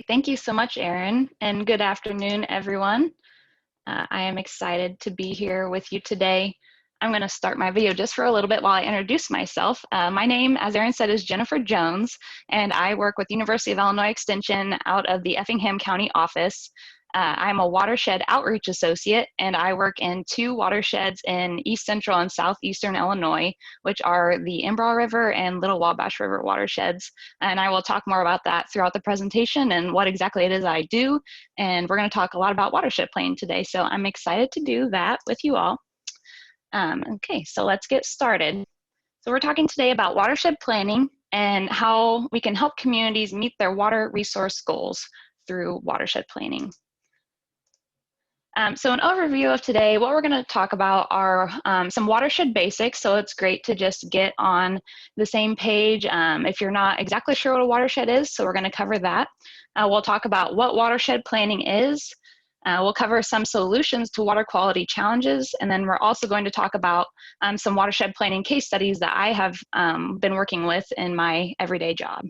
Thank you so much, Erin, and good afternoon, everyone. I am excited to be here with you today. I'm going to start my video just for a little bit while I introduce myself. My name, as Erin said, is Jennifer Jones, and I work with University of Illinois Extension out of the Effingham County office. I'm a watershed outreach associate, and I work in 2 watersheds in east central and southeastern Illinois, which are the Embarras River and Little Wabash River watersheds. And I will talk more about that throughout the presentation and what exactly it is I do. And we're going to talk a lot about watershed planning today, so I'm excited to do that with you all. Okay, so let's get started. So we're talking today about watershed planning and how we can help communities meet their water resource goals through watershed planning. So an overview of today, what we're going to talk about are some watershed basics. So it's great to just get on the same page if you're not exactly sure what a watershed is. So we're going to cover that. We'll talk about what watershed planning is. We'll cover some solutions to water quality challenges. And then we're also going to talk about some watershed planning case studies that I have been working with in my everyday job.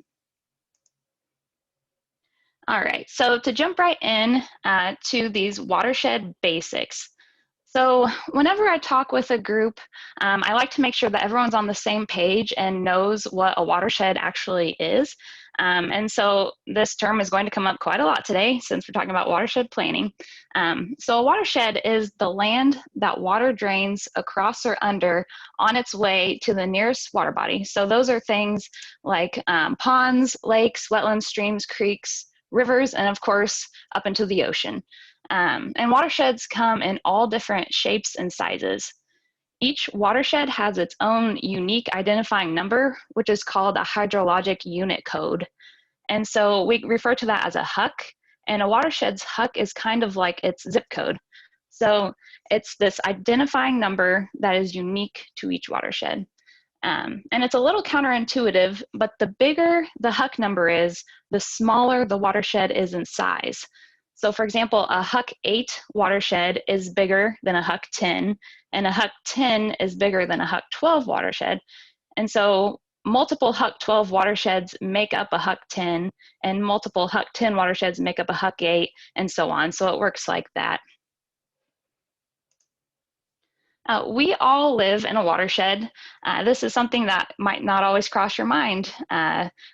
All right, so to jump right in to these watershed basics. So whenever I talk with a group, I like to make sure that everyone's on the same page and knows what a watershed actually is. And so this term is going to come up quite a lot today since we're talking about watershed planning. So a watershed is the land that water drains across or under on its way to the nearest water body. So those are things like ponds, lakes, wetlands, streams, creeks, rivers, and of course, up into the ocean. And watersheds come in all different shapes and sizes. Each watershed has its own unique identifying number, which is called a hydrologic unit code. And so we refer to that as a HUC, and a watershed's HUC is kind of like its zip code. So it's this identifying number that is unique to each watershed. And it's a little counterintuitive, but the bigger the HUC number is, the smaller the watershed is in size. So for example, a HUC 8 watershed is bigger than a HUC 10, and a HUC 10 is bigger than a HUC 12 watershed. And so multiple HUC 12 watersheds make up a HUC 10, and multiple HUC 10 watersheds make up a HUC 8, and so on. So it works like that. We all live in a watershed. This is something that might not always cross your mind.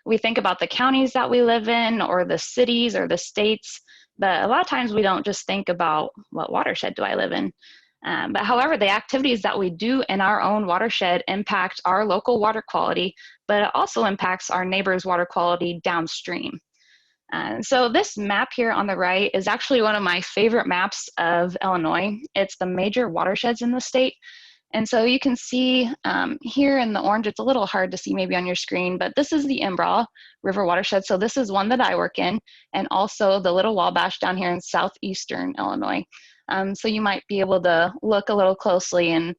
We think about the counties that we live in, or the cities, or the states, but a lot of times we don't just think about what watershed do I live in. But however, the activities that we do in our own watershed impact our local water quality, but it also impacts our neighbors' water quality downstream. So this map here on the right is actually one of my favorite maps of Illinois. It's the major watersheds in the state. And so you can see here in the orange, it's a little hard to see maybe on your screen, but this is the Embarras River watershed. So this is one that I work in, and also the Little Wabash down here in southeastern Illinois. So you might be able to look a little closely and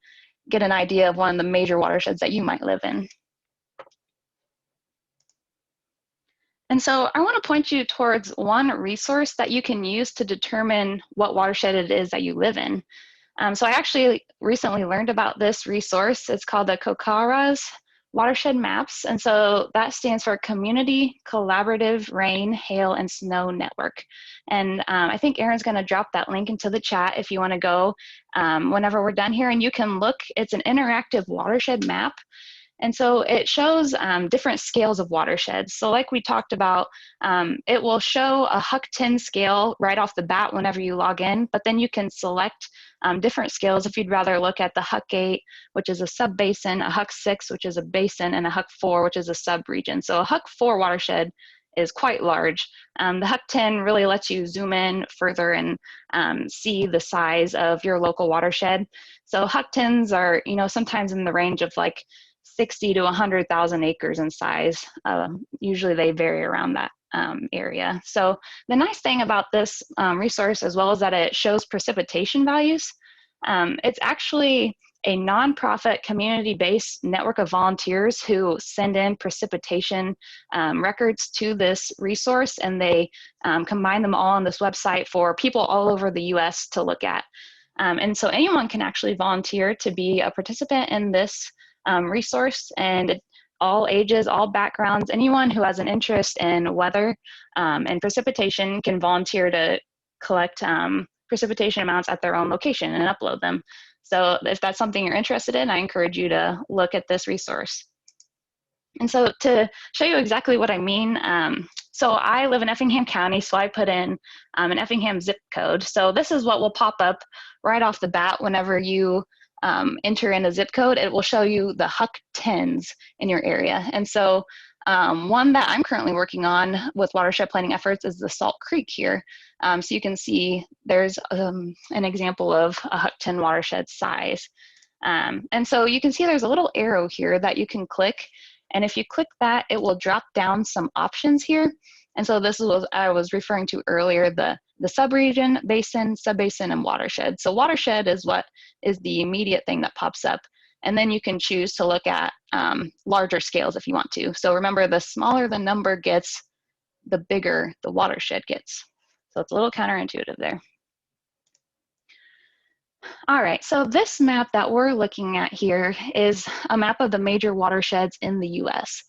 get an idea of one of the major watersheds that you might live in. And so I want to point you towards one resource that you can use to determine what watershed it is that you live in. So I actually recently learned about this resource. It's called the COCARA's Watershed Maps. And so that stands for Community Collaborative Rain, Hail, and Snow Network. And I think Erin's going to drop that link into the chat if you want to go whenever we're done here. And you can look, it's an interactive watershed map. And so it shows different scales of watersheds. So like we talked about, it will show a HUC 10 scale right off the bat whenever you log in, but then you can select different scales if you'd rather look at the HUC 8, which is a sub-basin, a HUC 6, which is a basin, and a HUC 4, which is a sub-region. So a HUC 4 watershed is quite large. The HUC 10 really lets you zoom in further and see the size of your local watershed. So HUC 10s are, sometimes in the range of like 60 to 100,000 acres in size. Usually they vary around that area. So the nice thing about this resource as well is that it shows precipitation values. It's actually a nonprofit community-based network of volunteers who send in precipitation records to this resource, and they combine them all on this website for people all over the US to look at. And so anyone can actually volunteer to be a participant in this resource, and all ages, all backgrounds. Anyone who has an interest in weather and precipitation can volunteer to collect precipitation amounts at their own location and upload them. So if that's something you're interested in, I encourage you to look at this resource. And so to show you exactly what I mean, so I live in Effingham County, so I put in an Effingham zip code. So this is what will pop up right off the bat whenever you enter in a zip code. It will show you the HUC 10s in your area. And so one that I'm currently working on with watershed planning efforts is the Salt Creek here. So you can see there's an example of a HUC 10 watershed size. And so you can see there's a little arrow here that you can click. And if you click that, it will drop down some options here. And so this is what I was referring to earlier, the subregion, basin, subbasin, and watershed. So watershed is what is the immediate thing that pops up. And then you can choose to look at larger scales if you want to. So remember, the smaller the number gets, the bigger the watershed gets. So it's a little counterintuitive there. All right, so this map that we're looking at here is a map of the major watersheds in the US.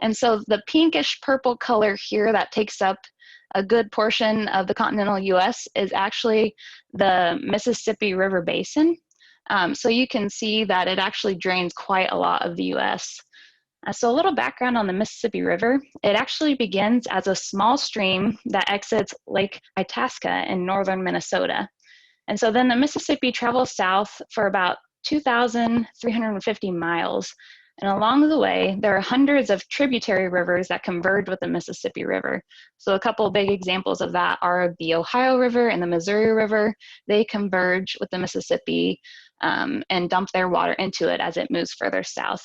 And so the pinkish purple color here that takes up a good portion of the continental US is actually the Mississippi River Basin. So you can see that it actually drains quite a lot of the US. So a little background on the Mississippi River. It actually begins as a small stream that exits Lake Itasca in northern Minnesota. And so then the Mississippi travels south for about 2,350 miles. And along the way, there are hundreds of tributary rivers that converge with the Mississippi River. So a couple of big examples of that are the Ohio River and the Missouri River. They converge with the Mississippi and dump their water into it as it moves further south.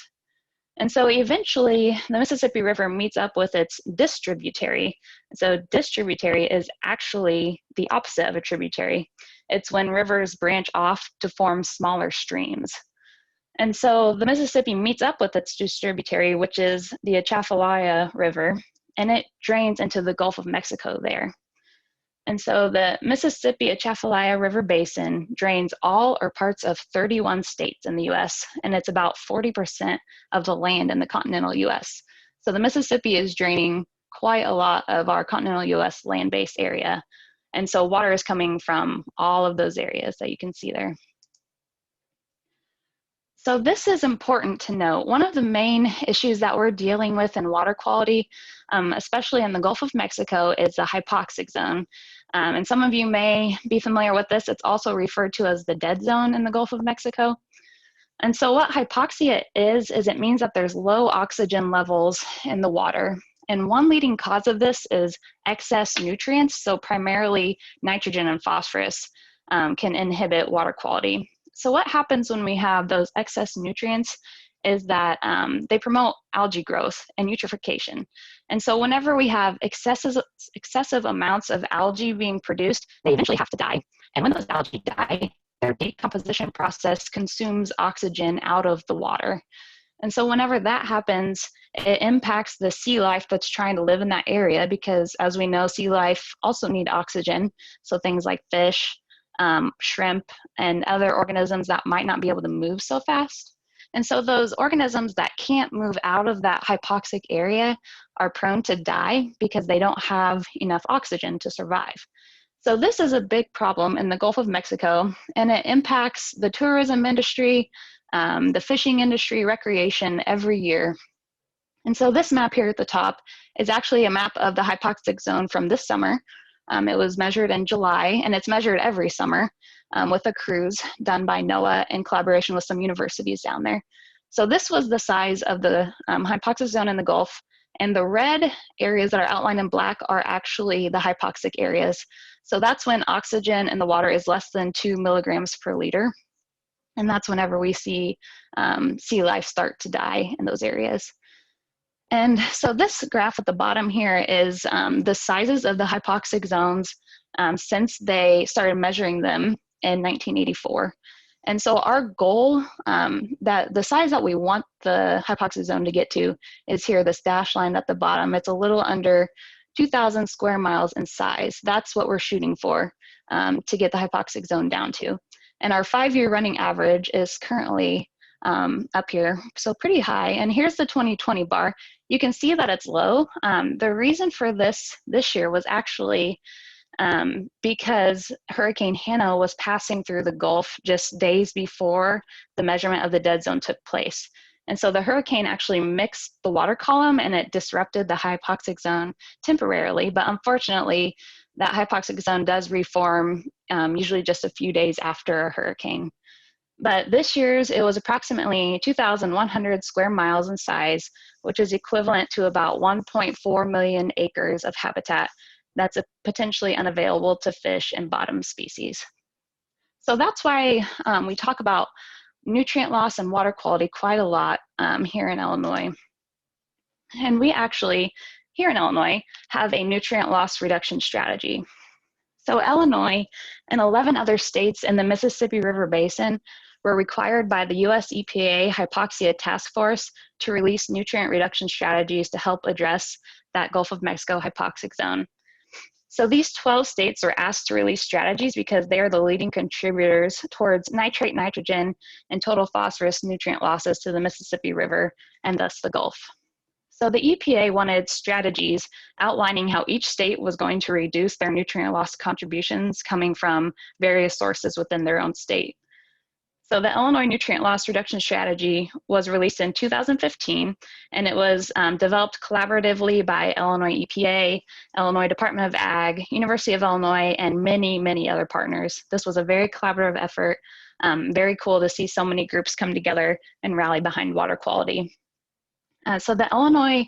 And so eventually, the Mississippi River meets up with its distributary. So distributary is actually the opposite of a tributary. It's when rivers branch off to form smaller streams. And so the Mississippi meets up with its distributary, which is the Atchafalaya River, and it drains into the Gulf of Mexico there. And so the Mississippi Atchafalaya River Basin drains all or parts of 31 states in the US, and it's about 40% of the land in the continental US. So the Mississippi is draining quite a lot of our continental US land-based area. And so water is coming from all of those areas that you can see there. So this is important to note. One of the main issues that we're dealing with in water quality, especially in the Gulf of Mexico, is the hypoxic zone. And some of you may be familiar with this. It's also referred to as the dead zone in the Gulf of Mexico. And so what hypoxia is it means that there's low oxygen levels in the water. And one leading cause of this is excess nutrients, so primarily nitrogen and phosphorus can inhibit water quality. So what happens when we have those excess nutrients is that they promote algae growth and eutrophication. And so whenever we have excessive amounts of algae being produced, they eventually have to die. And when those algae die, their decomposition process consumes oxygen out of the water. And so whenever that happens, it impacts the sea life that's trying to live in that area, because as we know, sea life also need oxygen. So things like fish, shrimp, and other organisms that might not be able to move so fast. And so those organisms that can't move out of that hypoxic area are prone to die because they don't have enough oxygen to survive. So this is a big problem in the Gulf of Mexico, and it impacts the tourism industry, the fishing industry, recreation every year. And so this map here at the top is actually a map of the hypoxic zone from this summer. It was measured in July, and it's measured every summer with a cruise done by NOAA in collaboration with some universities down there. So this was the size of the hypoxic zone in the Gulf, and the red areas that are outlined in black are actually the hypoxic areas. So that's when oxygen in the water is less than 2 milligrams per liter. And that's whenever we see sea life start to die in those areas. And so this graph at the bottom here is the sizes of the hypoxic zones since they started measuring them in 1984. And so our goal, that the size that we want the hypoxic zone to get to is here, this dashed line at the bottom. It's a little under 2,000 square miles in size. That's what we're shooting for to get the hypoxic zone down to. And our 5-year running average is currently up here, so pretty high. And here's the 2020 bar. You can see that it's low. The reason for this year was actually because Hurricane Hannah was passing through the Gulf just days before the measurement of the dead zone took place. And so the hurricane actually mixed the water column and it disrupted the hypoxic zone temporarily, but unfortunately, that hypoxic zone does reform usually just a few days after a hurricane. But this year's, it was approximately 2,100 square miles in size, which is equivalent to about 1.4 million acres of habitat that's potentially unavailable to fish and bottom species. So that's why we talk about nutrient loss and water quality quite a lot here in Illinois. And we actually, here in Illinois, have a nutrient loss reduction strategy. So Illinois and 11 other states in the Mississippi River Basin were required by the US EPA Hypoxia Task Force to release nutrient reduction strategies to help address that Gulf of Mexico hypoxic zone. So these 12 states were asked to release strategies because they are the leading contributors towards nitrate, nitrogen, and total phosphorus nutrient losses to the Mississippi River and thus the Gulf. So the EPA wanted strategies outlining how each state was going to reduce their nutrient loss contributions coming from various sources within their own state. So the Illinois Nutrient Loss Reduction Strategy was released in 2015, and it was developed collaboratively by Illinois EPA, Illinois Department of Ag, University of Illinois, and many, many other partners. This was a very collaborative effort. Very cool to see so many groups come together and rally behind water quality. So the Illinois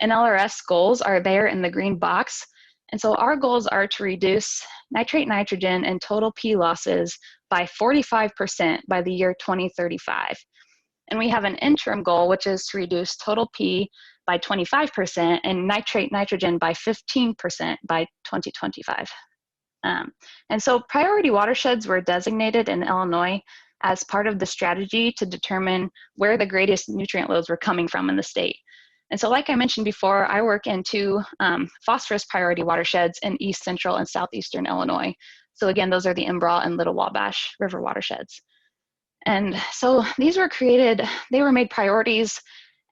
NLRS goals are there in the green box. And so our goals are to reduce nitrate, nitrogen, and total P losses by 45% by the year 2035. And we have an interim goal, which is to reduce total P by 25% and nitrate, nitrogen by 15% by 2025. And so priority watersheds were designated in Illinois as part of the strategy to determine where the greatest nutrient loads were coming from in the state. And so like I mentioned before, I work in two phosphorus priority watersheds in East Central and Southeastern Illinois. So again, those are the Embarras and Little Wabash River watersheds. And so these were created, they were made priorities,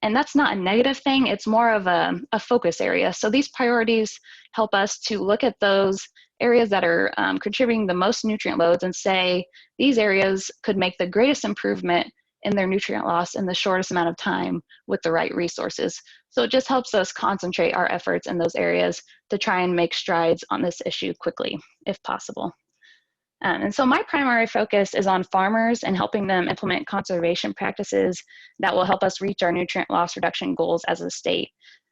and that's not a negative thing, it's more of a focus area. So these priorities help us to look at those areas that are contributing the most nutrient loads and say, these areas could make the greatest improvement in their nutrient loss in the shortest amount of time with the right resources. So it just helps us concentrate our efforts in those areas to try and make strides on this issue quickly, if possible. And so my primary focus is on farmers and helping them implement conservation practices that will help us reach our nutrient loss reduction goals as a state.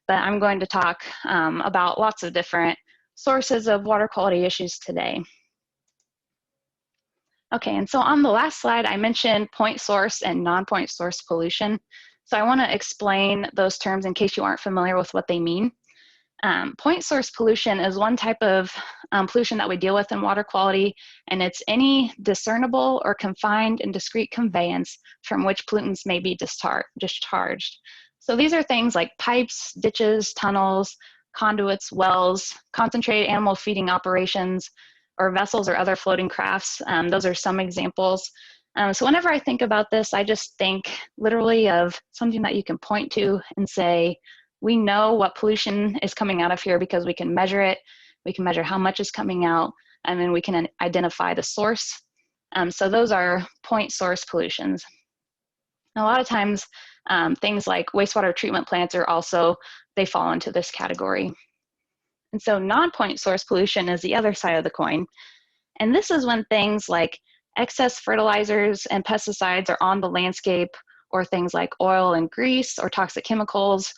But I'm going to talk about lots of different sources of water quality issues today. Okay, and so on the last slide, I mentioned point source and non-point source pollution. So I want to explain those terms in case you aren't familiar with what they mean. Point source pollution is one type of pollution that we deal with in water quality, and it's any discernible or confined and discrete conveyance from which pollutants may be discharged. So these are things like pipes, ditches, tunnels, conduits, wells, concentrated animal feeding operations, or vessels or other floating crafts. Those are some examples. So whenever I think about this, I just think literally of something that you can point to and say, we know what pollution is coming out of here because we can measure it, we can measure how much is coming out, and then we can identify the source. So those are point source pollutions. And a lot of times, things like wastewater treatment plants are also, they fall into this category. And so non-point source pollution is the other side of the coin. And this is when things like excess fertilizers and pesticides are on the landscape, or things like oil and grease or toxic chemicals,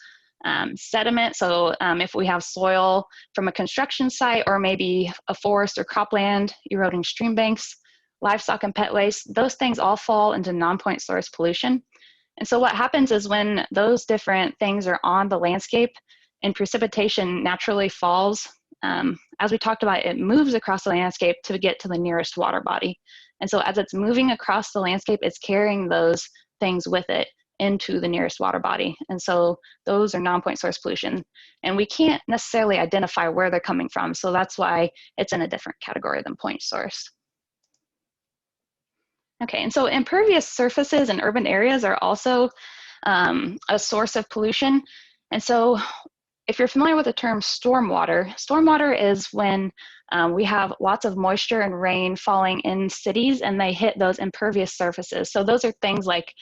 sediment. So if we have soil from a construction site, or maybe a forest or cropland eroding stream banks, livestock and pet waste, those things all fall into non-point source pollution. And so what happens is when those different things are on the landscape and precipitation naturally falls, as we talked about, it moves across the landscape to get to the nearest water body. And so as it's moving across the landscape, it's carrying those things with it into the nearest water body. And so those are non-point source pollution. And we can't necessarily identify where they're coming from. So that's why it's in a different category than point source. Okay, and so impervious surfaces in urban areas are also a source of pollution. And so if you're familiar with the term stormwater, stormwater is when we have lots of moisture and rain falling in cities and they hit those impervious surfaces. So those are things like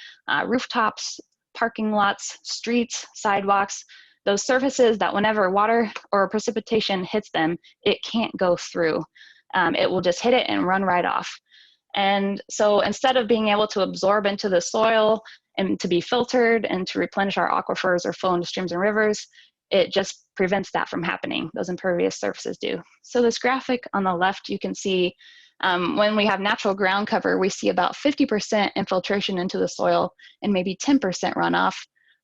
rooftops, parking lots, streets, sidewalks, those surfaces that whenever water or precipitation hits them, it can't go through. It will just hit it and run right off. And so instead of being able to absorb into the soil and to be filtered and to replenish our aquifers or flow into streams and rivers, it just prevents that from happening. Those impervious surfaces do. So this graphic on the left, you can see when we have natural ground cover, we see about 50% infiltration into the soil and maybe 10% runoff.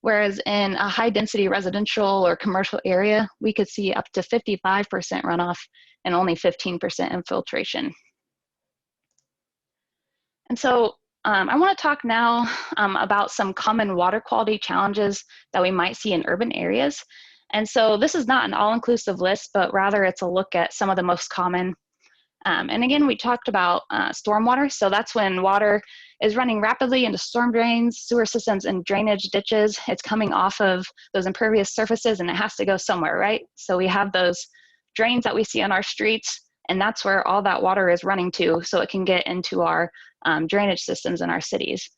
Whereas in a high density residential or commercial area, we could see up to 55% runoff and only 15% infiltration. And so I want to talk now about some common water quality challenges that we might see in urban areas. And so this is not an all-inclusive list, but rather it's a look at some of the most common. And again, we talked about stormwater. So that's when water is running rapidly into storm drains, sewer systems, and drainage ditches. It's coming off of those impervious surfaces and it has to go somewhere, right? So we have those drains that we see on our streets, and that's where all that water is running to so it can get into our drainage systems in our cities.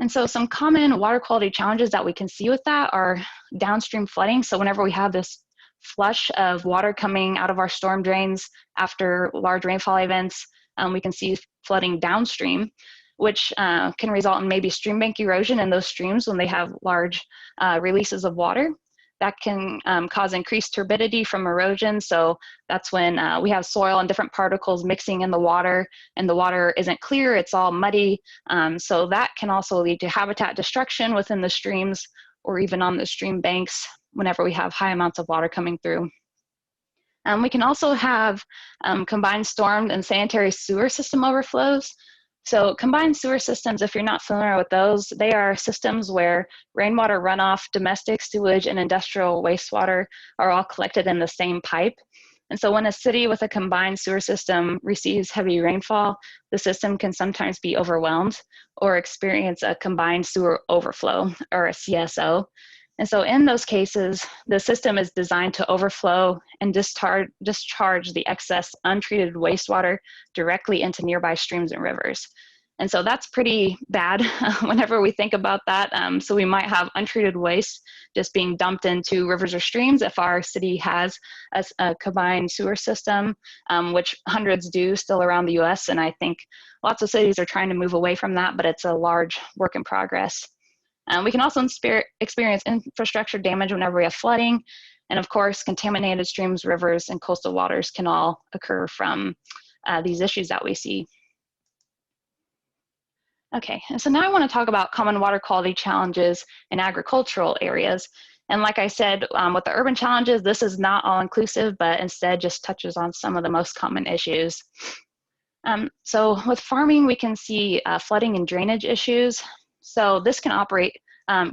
And so some common water quality challenges that we can see with that are downstream flooding. So whenever we have this flush of water coming out of our storm drains after large rainfall events, we can see flooding downstream, which can result in maybe stream bank erosion in those streams when they have large releases of water. That can cause increased turbidity from erosion. So that's when we have soil and different particles mixing in the water, and the water isn't clear, it's all muddy. So that can also lead to habitat destruction within the streams or even on the stream banks whenever we have high amounts of water coming through. We can also have combined storm and sanitary sewer system overflows. So combined sewer systems, if you're not familiar with those, they are systems where rainwater runoff, domestic sewage, and industrial wastewater are all collected in the same pipe. And so when a city with a combined sewer system receives heavy rainfall, the system can sometimes be overwhelmed or experience a combined sewer overflow, or a CSO. And so in those cases, the system is designed to overflow and discharge the excess untreated wastewater directly into nearby streams and rivers. And so that's pretty bad whenever we think about that. So we might have untreated waste just being dumped into rivers or streams if our city has a combined sewer system, which hundreds do still around the US. And I think lots of cities are trying to move away from that, but it's a large work in progress. We can also experience infrastructure damage whenever we have flooding. And of course, contaminated streams, rivers, and coastal waters can all occur from these issues that we see. Okay, and so now I want to talk about common water quality challenges in agricultural areas. And like I said, with the urban challenges, this is not all inclusive, but instead just touches on some of the most common issues. So with farming, we can see flooding and drainage issues. So this can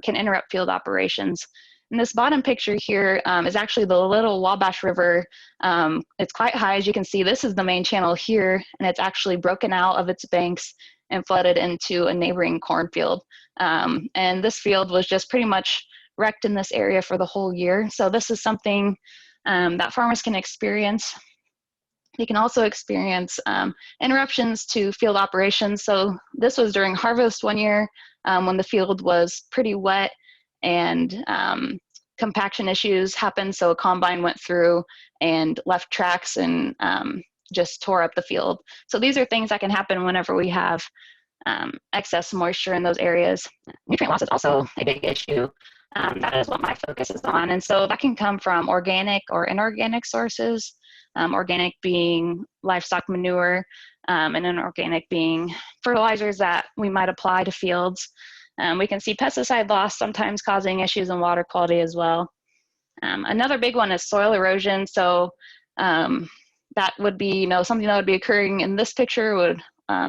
interrupt field operations. And this bottom picture here is actually the Little Wabash River. It's quite high, as you can see. This is the main channel here, and it's actually broken out of its banks and flooded into a neighboring cornfield. And this field was just pretty much wrecked in this area for the whole year. So this is something that farmers can experience. They can also experience interruptions to field operations. So this was during harvest one year when the field was pretty wet and compaction issues happened. So a combine went through and left tracks and just tore up the field. So these are things that can happen whenever we have excess moisture in those areas. Nutrient loss is also a big issue. That is what my focus is on. And so that can come from organic or inorganic sources. Organic being livestock manure, and inorganic being fertilizers that we might apply to fields. We can see pesticide loss sometimes causing issues in water quality as well. Another big one is soil erosion. So that would be, something that would be occurring in this picture would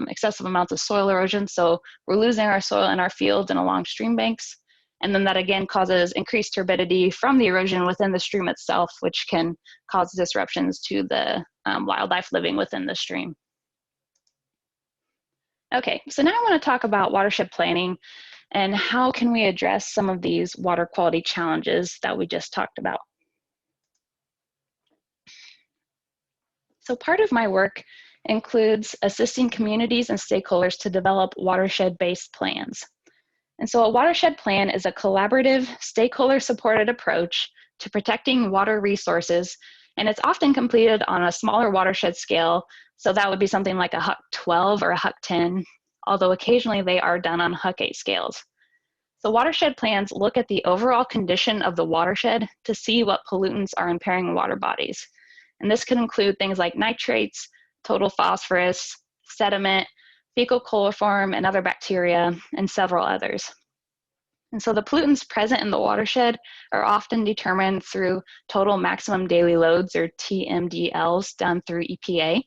excessive amounts of soil erosion. So we're losing our soil in our fields and along stream banks. And then that again causes increased turbidity from the erosion within the stream itself, which can cause disruptions to the wildlife living within the stream. Okay, so now I want to talk about watershed planning and how can we address some of these water quality challenges that we just talked about. So part of my work includes assisting communities and stakeholders to develop watershed-based plans. And so a watershed plan is a collaborative, stakeholder-supported approach to protecting water resources, and it's often completed on a smaller watershed scale, so that would be something like a HUC 12 or a HUC 10, although occasionally they are done on HUC 8 scales. So watershed plans look at the overall condition of the watershed to see what pollutants are impairing water bodies. And this can include things like nitrates, total phosphorus, sediment, fecal coliform, and other bacteria, and several others. And so the pollutants present in the watershed are often determined through total maximum daily loads, or TMDLs, done through EPA.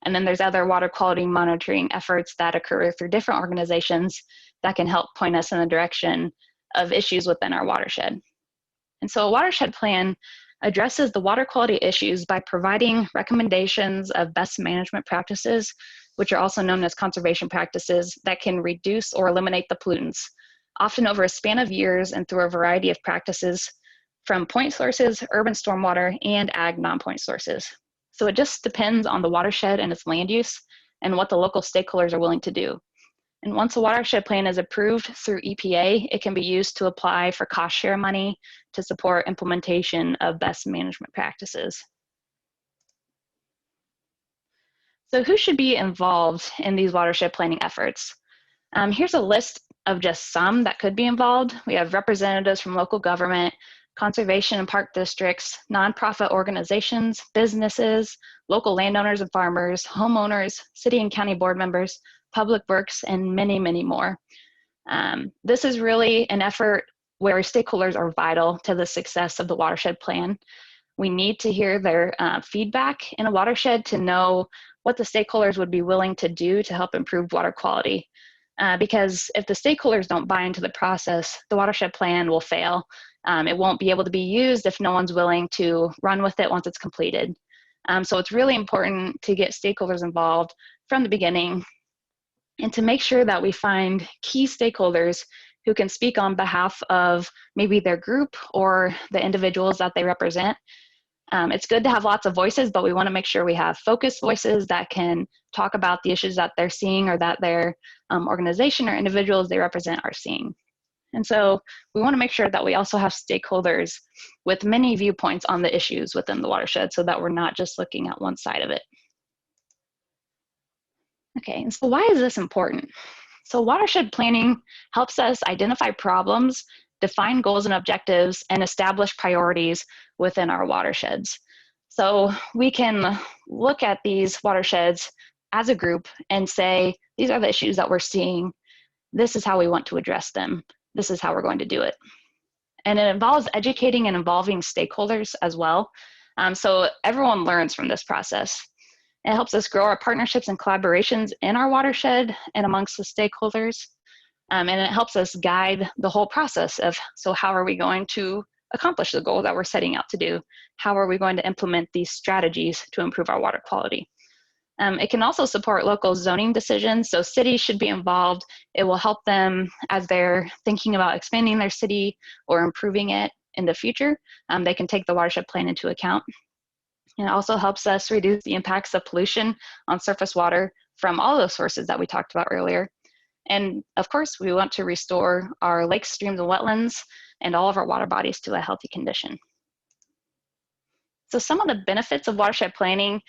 And then there's other water quality monitoring efforts that occur through different organizations that can help point us in the direction of issues within our watershed. And so a watershed plan addresses the water quality issues by providing recommendations of best management practices, which are also known as conservation practices, that can reduce or eliminate the pollutants, often over a span of years and through a variety of practices from point sources, urban stormwater, and ag non-point sources. So it just depends on the watershed and its land use and what the local stakeholders are willing to do. And once a watershed plan is approved through EPA, it can be used to apply for cost share money to support implementation of best management practices. So who should be involved in these watershed planning efforts? Here's a list of just some that could be involved. We have representatives from local government, conservation and park districts, nonprofit organizations, businesses, local landowners and farmers, homeowners, city and county board members, public works, and many, many more. This is really an effort where stakeholders are vital to the success of the watershed plan. We need to hear their feedback in a watershed to know what the stakeholders would be willing to do to help improve water quality. Because if the stakeholders don't buy into the process, the watershed plan will fail. It won't be able to be used if no one's willing to run with it once it's completed. So it's really important to get stakeholders involved from the beginning and to make sure that we find key stakeholders who can speak on behalf of maybe their group or the individuals that they represent. It's good to have lots of voices, but we want to make sure we have focused voices that can talk about the issues that they're seeing or that their organization or individuals they represent are seeing. And so we want to make sure that we also have stakeholders with many viewpoints on the issues within the watershed so that we're not just looking at one side of it. Okay, and so why is this important? So watershed planning helps us identify problems, define goals and objectives, and establish priorities within our watersheds. So we can look at these watersheds as a group and say, these are the issues that we're seeing. This is how we want to address them. This is how we're going to do it. And it involves educating and involving stakeholders as well. So everyone learns from this process. It helps us grow our partnerships and collaborations in our watershed and amongst the stakeholders. And it helps us guide the whole process of, so how are we going to accomplish the goal that we're setting out to do? How are we going to implement these strategies to improve our water quality? It can also support local zoning decisions, so cities should be involved. It will help them as they're thinking about expanding their city or improving it in the future. They can take the watershed plan into account. And it also helps us reduce the impacts of pollution on surface water from all those sources that we talked about earlier. And of course, we want to restore our lakes, streams, and wetlands and all of our water bodies to a healthy condition. So some of the benefits of watershed planning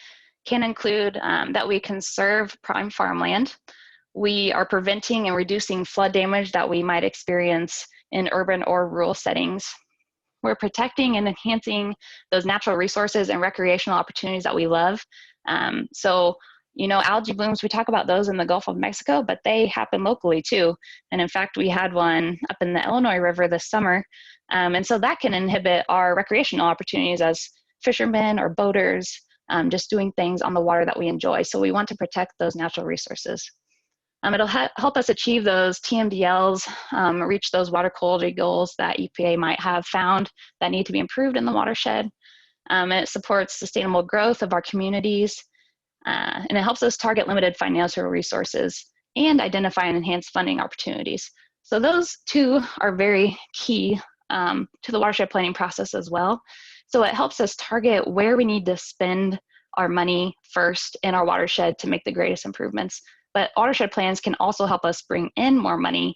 can include that we conserve prime farmland. We are preventing and reducing flood damage that we might experience in urban or rural settings. We're protecting and enhancing those natural resources and recreational opportunities that we love. So, you know, algae blooms, we talk about those in the Gulf of Mexico, but they happen locally too. And in fact, we had one up in the Illinois River this summer. And so that can inhibit our recreational opportunities as fishermen or boaters, just doing things on the water that we enjoy. So we want to protect those natural resources. It'll help us achieve those TMDLs, reach those water quality goals that EPA might have found that need to be improved in the watershed. It supports sustainable growth of our communities, and it helps us target limited financial resources and identify and enhance funding opportunities. So those two are very key to the watershed planning process as well. So it helps us target where we need to spend our money first in our watershed to make the greatest improvements. But watershed plans can also help us bring in more money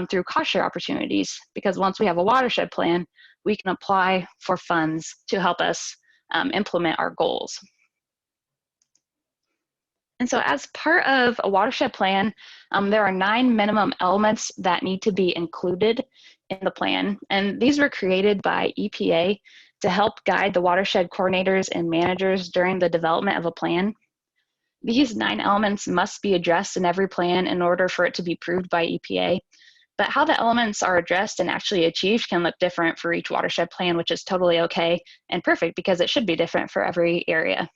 through cost share opportunities, because once we have a watershed plan, we can apply for funds to help us implement our goals. And so as part of a watershed plan, there are 9 minimum elements that need to be included in the plan. And these were created by EPA to help guide the watershed coordinators and managers during the development of a plan. These 9 elements must be addressed in every plan in order for it to be approved by EPA. But how the elements are addressed and actually achieved can look different for each watershed plan, which is totally okay and perfect, because it should be different for every area.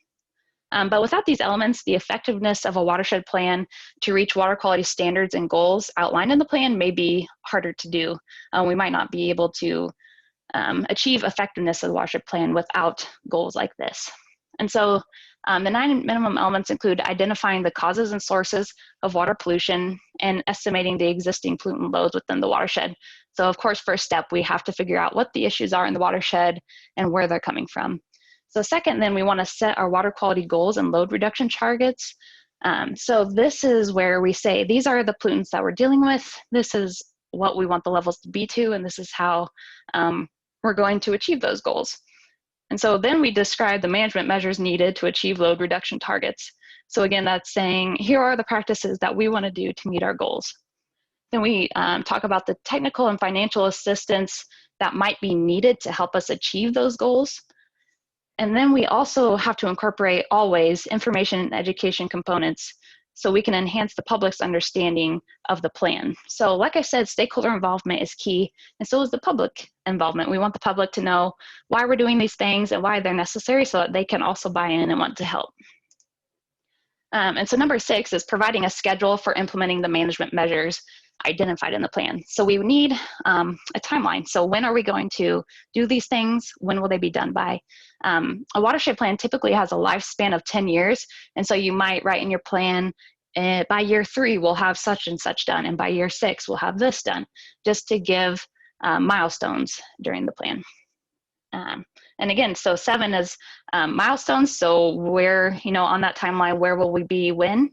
But without these elements, the effectiveness of a watershed plan to reach water quality standards and goals outlined in the plan may be harder to do. We might not be able to achieve effectiveness of the watershed plan without goals like this. And so the 9 minimum elements include identifying the causes and sources of water pollution and estimating the existing pollutant loads within the watershed. So of course, first step, we have to figure out what the issues are in the watershed and where they're coming from. So second, then we want to set our water quality goals and load reduction targets. So this is where we say, these are the pollutants that we're dealing with. This is what we want the levels to be to, and this is how we're going to achieve those goals. And so then we describe the management measures needed to achieve load reduction targets. So again, that's saying, here are the practices that we want to do to meet our goals. Then we talk about the technical and financial assistance that might be needed to help us achieve those goals. And then we also have to incorporate always information and education components so we can enhance the public's understanding of the plan. So like I said, stakeholder involvement is key, and so is the public involvement. We want the public to know why we're doing these things and why they're necessary so that they can also buy in and want to help. And so number 6 is providing a schedule for implementing the management measures identified in the plan. So we need a timeline. So when are we going to do these things? When will they be done by? A watershed plan typically has a lifespan of 10 years. And so you might write in your plan, by year 3, we'll have such and such done. And by year 6, we'll have this done, just to give milestones during the plan. And again, so 7 is milestones. So where, on that timeline, where will we be when?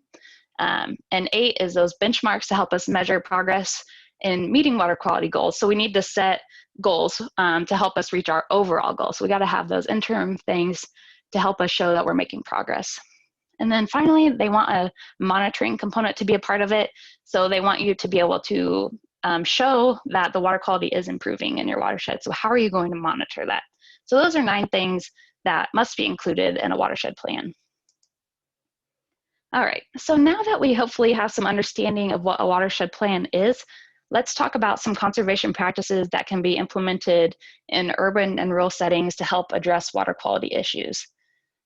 And 8 is those benchmarks to help us measure progress in meeting water quality goals. So we need to set goals to help us reach our overall goals. So we got to have those interim things to help us show that we're making progress. And then finally, they want a monitoring component to be a part of it. So they want you to be able to show that the water quality is improving in your watershed. So how are you going to monitor that? So those are 9 things that must be included in a watershed plan. All right, so now that we hopefully have some understanding of what a watershed plan is, let's talk about some conservation practices that can be implemented in urban and rural settings to help address water quality issues.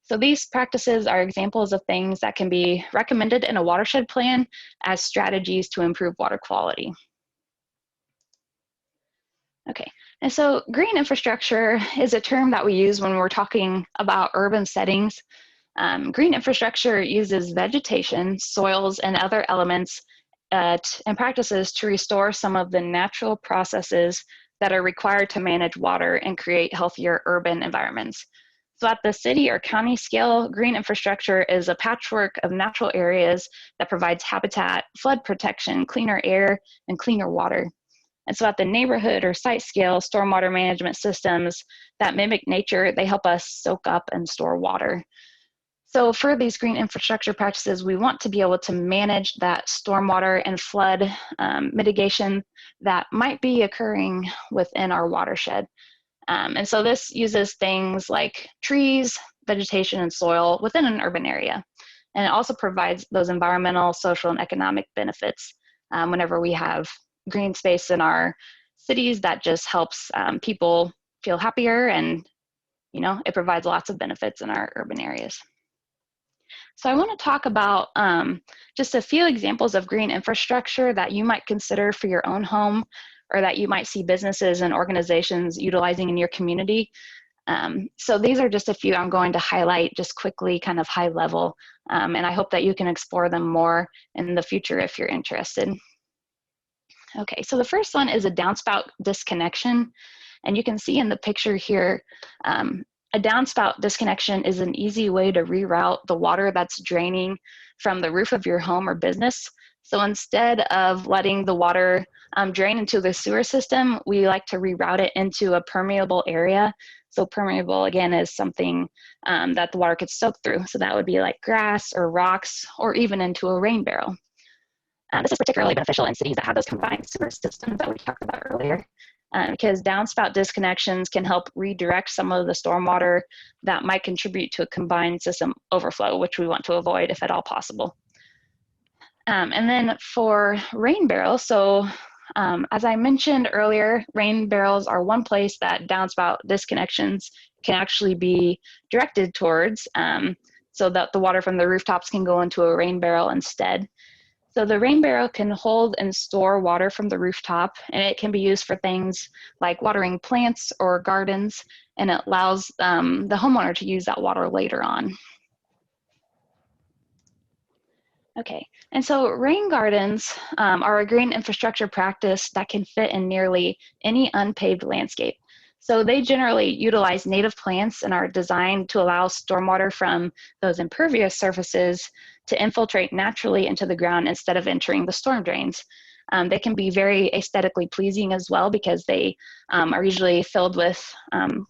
So these practices are examples of things that can be recommended in a watershed plan as strategies to improve water quality. Okay, and so green infrastructure is a term that we use when we're talking about urban settings. Green infrastructure uses vegetation, soils, and other elements and practices to restore some of the natural processes that are required to manage water and create healthier urban environments. So at the city or county scale, green infrastructure is a patchwork of natural areas that provides habitat, flood protection, cleaner air, and cleaner water. And so at the neighborhood or site scale, stormwater management systems that mimic nature, they help us soak up and store water. So for these green infrastructure practices, we want to be able to manage that stormwater and flood mitigation that might be occurring within our watershed. And so this uses things like trees, vegetation, and soil within an urban area. And it also provides those environmental, social, and economic benefits whenever we have green space in our cities. That just helps people feel happier, and it provides lots of benefits in our urban areas. So I want to talk about just a few examples of green infrastructure that you might consider for your own home, or that you might see businesses and organizations utilizing in your community. So these are just a few I'm going to highlight just quickly, kind of high level, and I hope that you can explore them more in the future if you're interested. Okay, so the first one is a downspout disconnection, and you can see in the picture here, a downspout disconnection is an easy way to reroute the water that's draining from the roof of your home or business. So instead of letting the water drain into the sewer system, we like to reroute it into a permeable area. So permeable, again, is something that the water could soak through. So that would be like grass or rocks or even into a rain barrel. This is particularly beneficial in cities that have those combined sewer systems that we talked about earlier, because downspout disconnections can help redirect some of the stormwater that might contribute to a combined system overflow, which we want to avoid if at all possible. And then for rain barrels, so as I mentioned earlier, rain barrels are one place that downspout disconnections can actually be directed towards, so that the water from the rooftops can go into a rain barrel instead. So the rain barrel can hold and store water from the rooftop, and it can be used for things like watering plants or gardens, and it allows the homeowner to use that water later on. Okay, and so rain gardens are a green infrastructure practice that can fit in nearly any unpaved landscape. So they generally utilize native plants and are designed to allow stormwater from those impervious surfaces to infiltrate naturally into the ground instead of entering the storm drains. They can be very aesthetically pleasing as well because they are usually filled with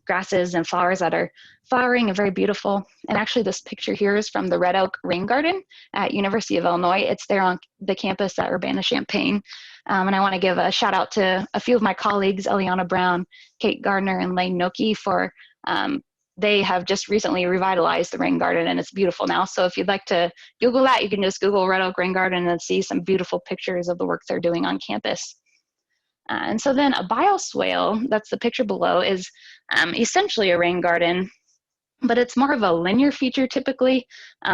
grasses and flowers that are flowering and very beautiful. And actually this picture here is from the Red Oak Rain Garden at University of Illinois. It's there on the campus at Urbana-Champaign. And I want to give a shout out to a few of my colleagues, Eliana Brown, Kate Gardner, and Lane Noki for they have just recently revitalized the rain garden and it's beautiful now. So if you'd like to Google that, you can just Google Red Oak Rain Garden and see some beautiful pictures of the work they're doing on campus. And so then a bioswale, that's the picture below, is essentially a rain garden, but it's more of a linear feature typically.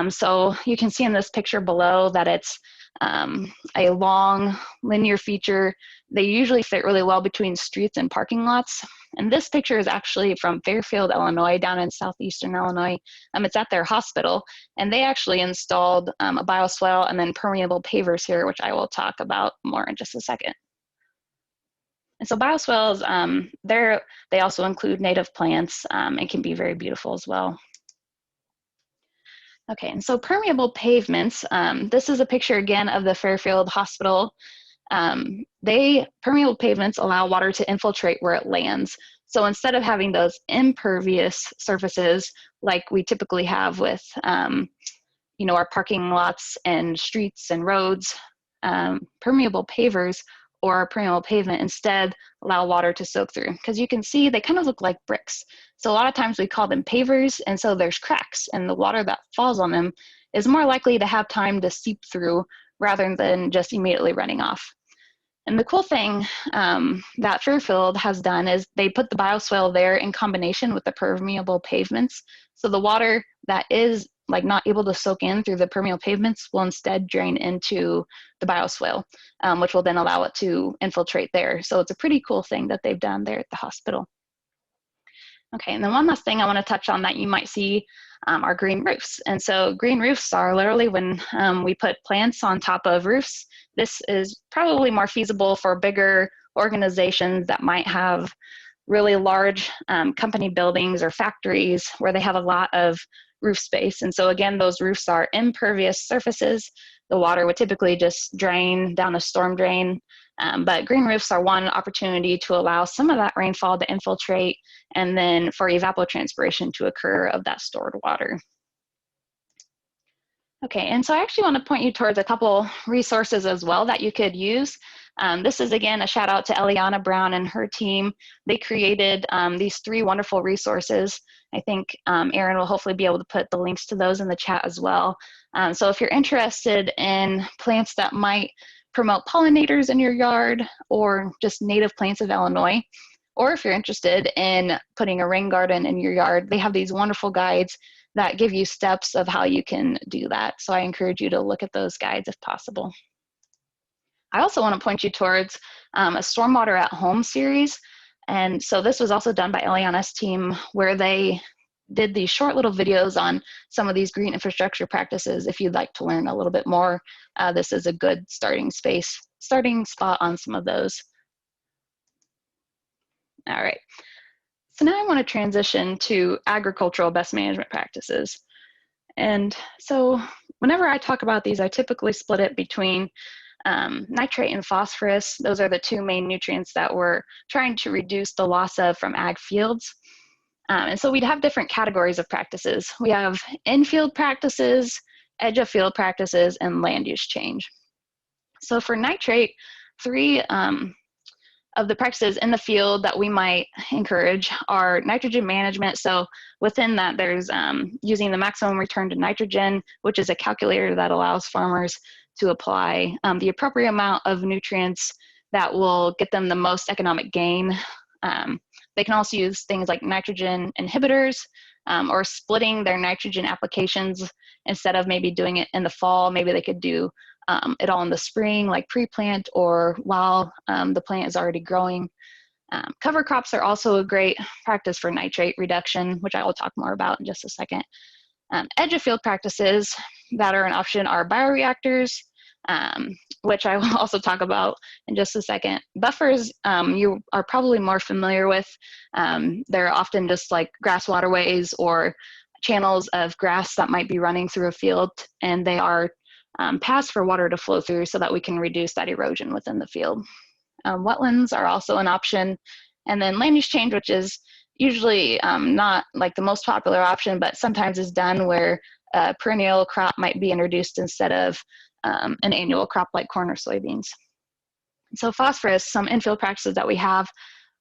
So you can see in this picture below that it's a long linear feature. They usually fit really well between streets and parking lots. And this picture is actually from Fairfield, Illinois, down in southeastern Illinois. It's at their hospital, and they actually installed a bioswale and then permeable pavers here, which I will talk about more in just a second. And so bioswales, they also include native plants and can be very beautiful as well. Okay, and so permeable pavements, this is a picture again of the Fairfield Hospital. Permeable pavements allow water to infiltrate where it lands. So instead of having those impervious surfaces like we typically have with our parking lots and streets and roads, permeable pavers or permeable pavement instead allow water to soak through, because you can see they kind of look like bricks. So a lot of times we call them pavers, and so there's cracks, and the water that falls on them is more likely to have time to seep through rather than just immediately running off. And the cool thing that Fairfield has done is they put the bioswale there in combination with the permeable pavements. So the water that is like not able to soak in through the permeable pavements will instead drain into the bioswale, which will then allow it to infiltrate there. So it's a pretty cool thing that they've done there at the hospital. Okay, and then one last thing I want to touch on that you might see are green roofs. And so green roofs are literally when we put plants on top of roofs. This is probably more feasible for bigger organizations that might have really large company buildings or factories where they have a lot of roof space. And so again, those roofs are impervious surfaces. The water would typically just drain down a storm drain. But green roofs are one opportunity to allow some of that rainfall to infiltrate and then for evapotranspiration to occur of that stored water. Okay, and so I actually want to point you towards a couple resources as well that you could use. This is again a shout out to Eliana Brown and her team. They created these 3 wonderful resources. I think Erin will hopefully be able to put the links to those in the chat as well. So if you're interested in plants that might promote pollinators in your yard or just native plants of Illinois, or if you're interested in putting a rain garden in your yard, they have these wonderful guides that give you steps of how you can do that. So I encourage you to look at those guides if possible. I also want to point you towards a Stormwater at Home series. And so this was also done by Eliana's team, where they did these short little videos on some of these green infrastructure practices. If you'd like to learn a little bit more, this is a good starting spot on some of those. All right, so now I want to transition to agricultural best management practices. And so whenever I talk about these, I typically split it between nitrate and phosphorus. Those are the two main nutrients that we're trying to reduce the loss of from ag fields. And so we'd have different categories of practices. We have in-field practices, edge-of-field practices, and land use change. So for nitrate, three of the practices in the field that we might encourage are nitrogen management. So within that, there's using the maximum return to nitrogen, which is a calculator that allows farmers to apply the appropriate amount of nutrients that will get them the most economic gain. They can also use things like nitrogen inhibitors or splitting their nitrogen applications. Instead of maybe doing it in the fall, maybe they could do it all in the spring, like pre-plant or while the plant is already growing. Cover crops are also a great practice for nitrate reduction, which I will talk more about in just a second. Edge of field practices that are an option are bioreactors, which I will also talk about in just a second. Buffers, you are probably more familiar with. They're often just like grass waterways or channels of grass that might be running through a field, and they are paths for water to flow through so that we can reduce that erosion within the field. Wetlands are also an option. And then land use change, which is usually not like the most popular option, but sometimes is done where a perennial crop might be introduced instead of an annual crop like corn or soybeans. So phosphorus, some infield practices that we have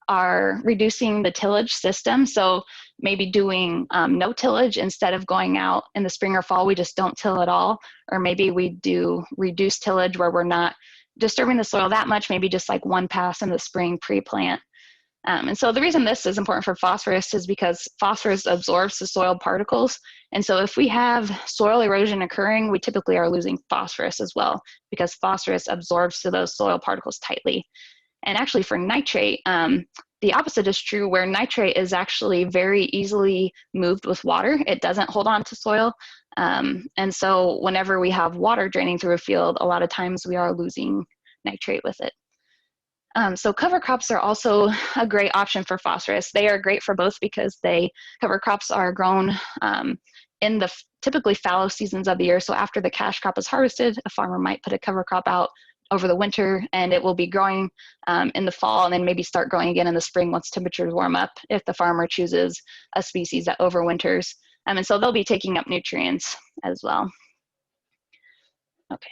are reducing the tillage system. So maybe doing no tillage instead of going out in the spring or fall, we just don't till at all. Or maybe we do reduced tillage where we're not disturbing the soil that much, maybe just like one pass in the spring pre-plant. And so the reason this is important for phosphorus is because phosphorus absorbs the soil particles. And so if we have soil erosion occurring, we typically are losing phosphorus as well, because phosphorus absorbs to those soil particles tightly. And actually for nitrate, the opposite is true, where nitrate is actually very easily moved with water. It doesn't hold on to soil. And so whenever we have water draining through a field, a lot of times we are losing nitrate with it. So cover crops are also a great option for phosphorus. They are great for both because cover crops are grown in the typically fallow seasons of the year. So after the cash crop is harvested, a farmer might put a cover crop out over the winter, and it will be growing in the fall and then maybe start growing again in the spring once temperatures warm up if the farmer chooses a species that overwinters. And so they'll be taking up nutrients as well. Okay.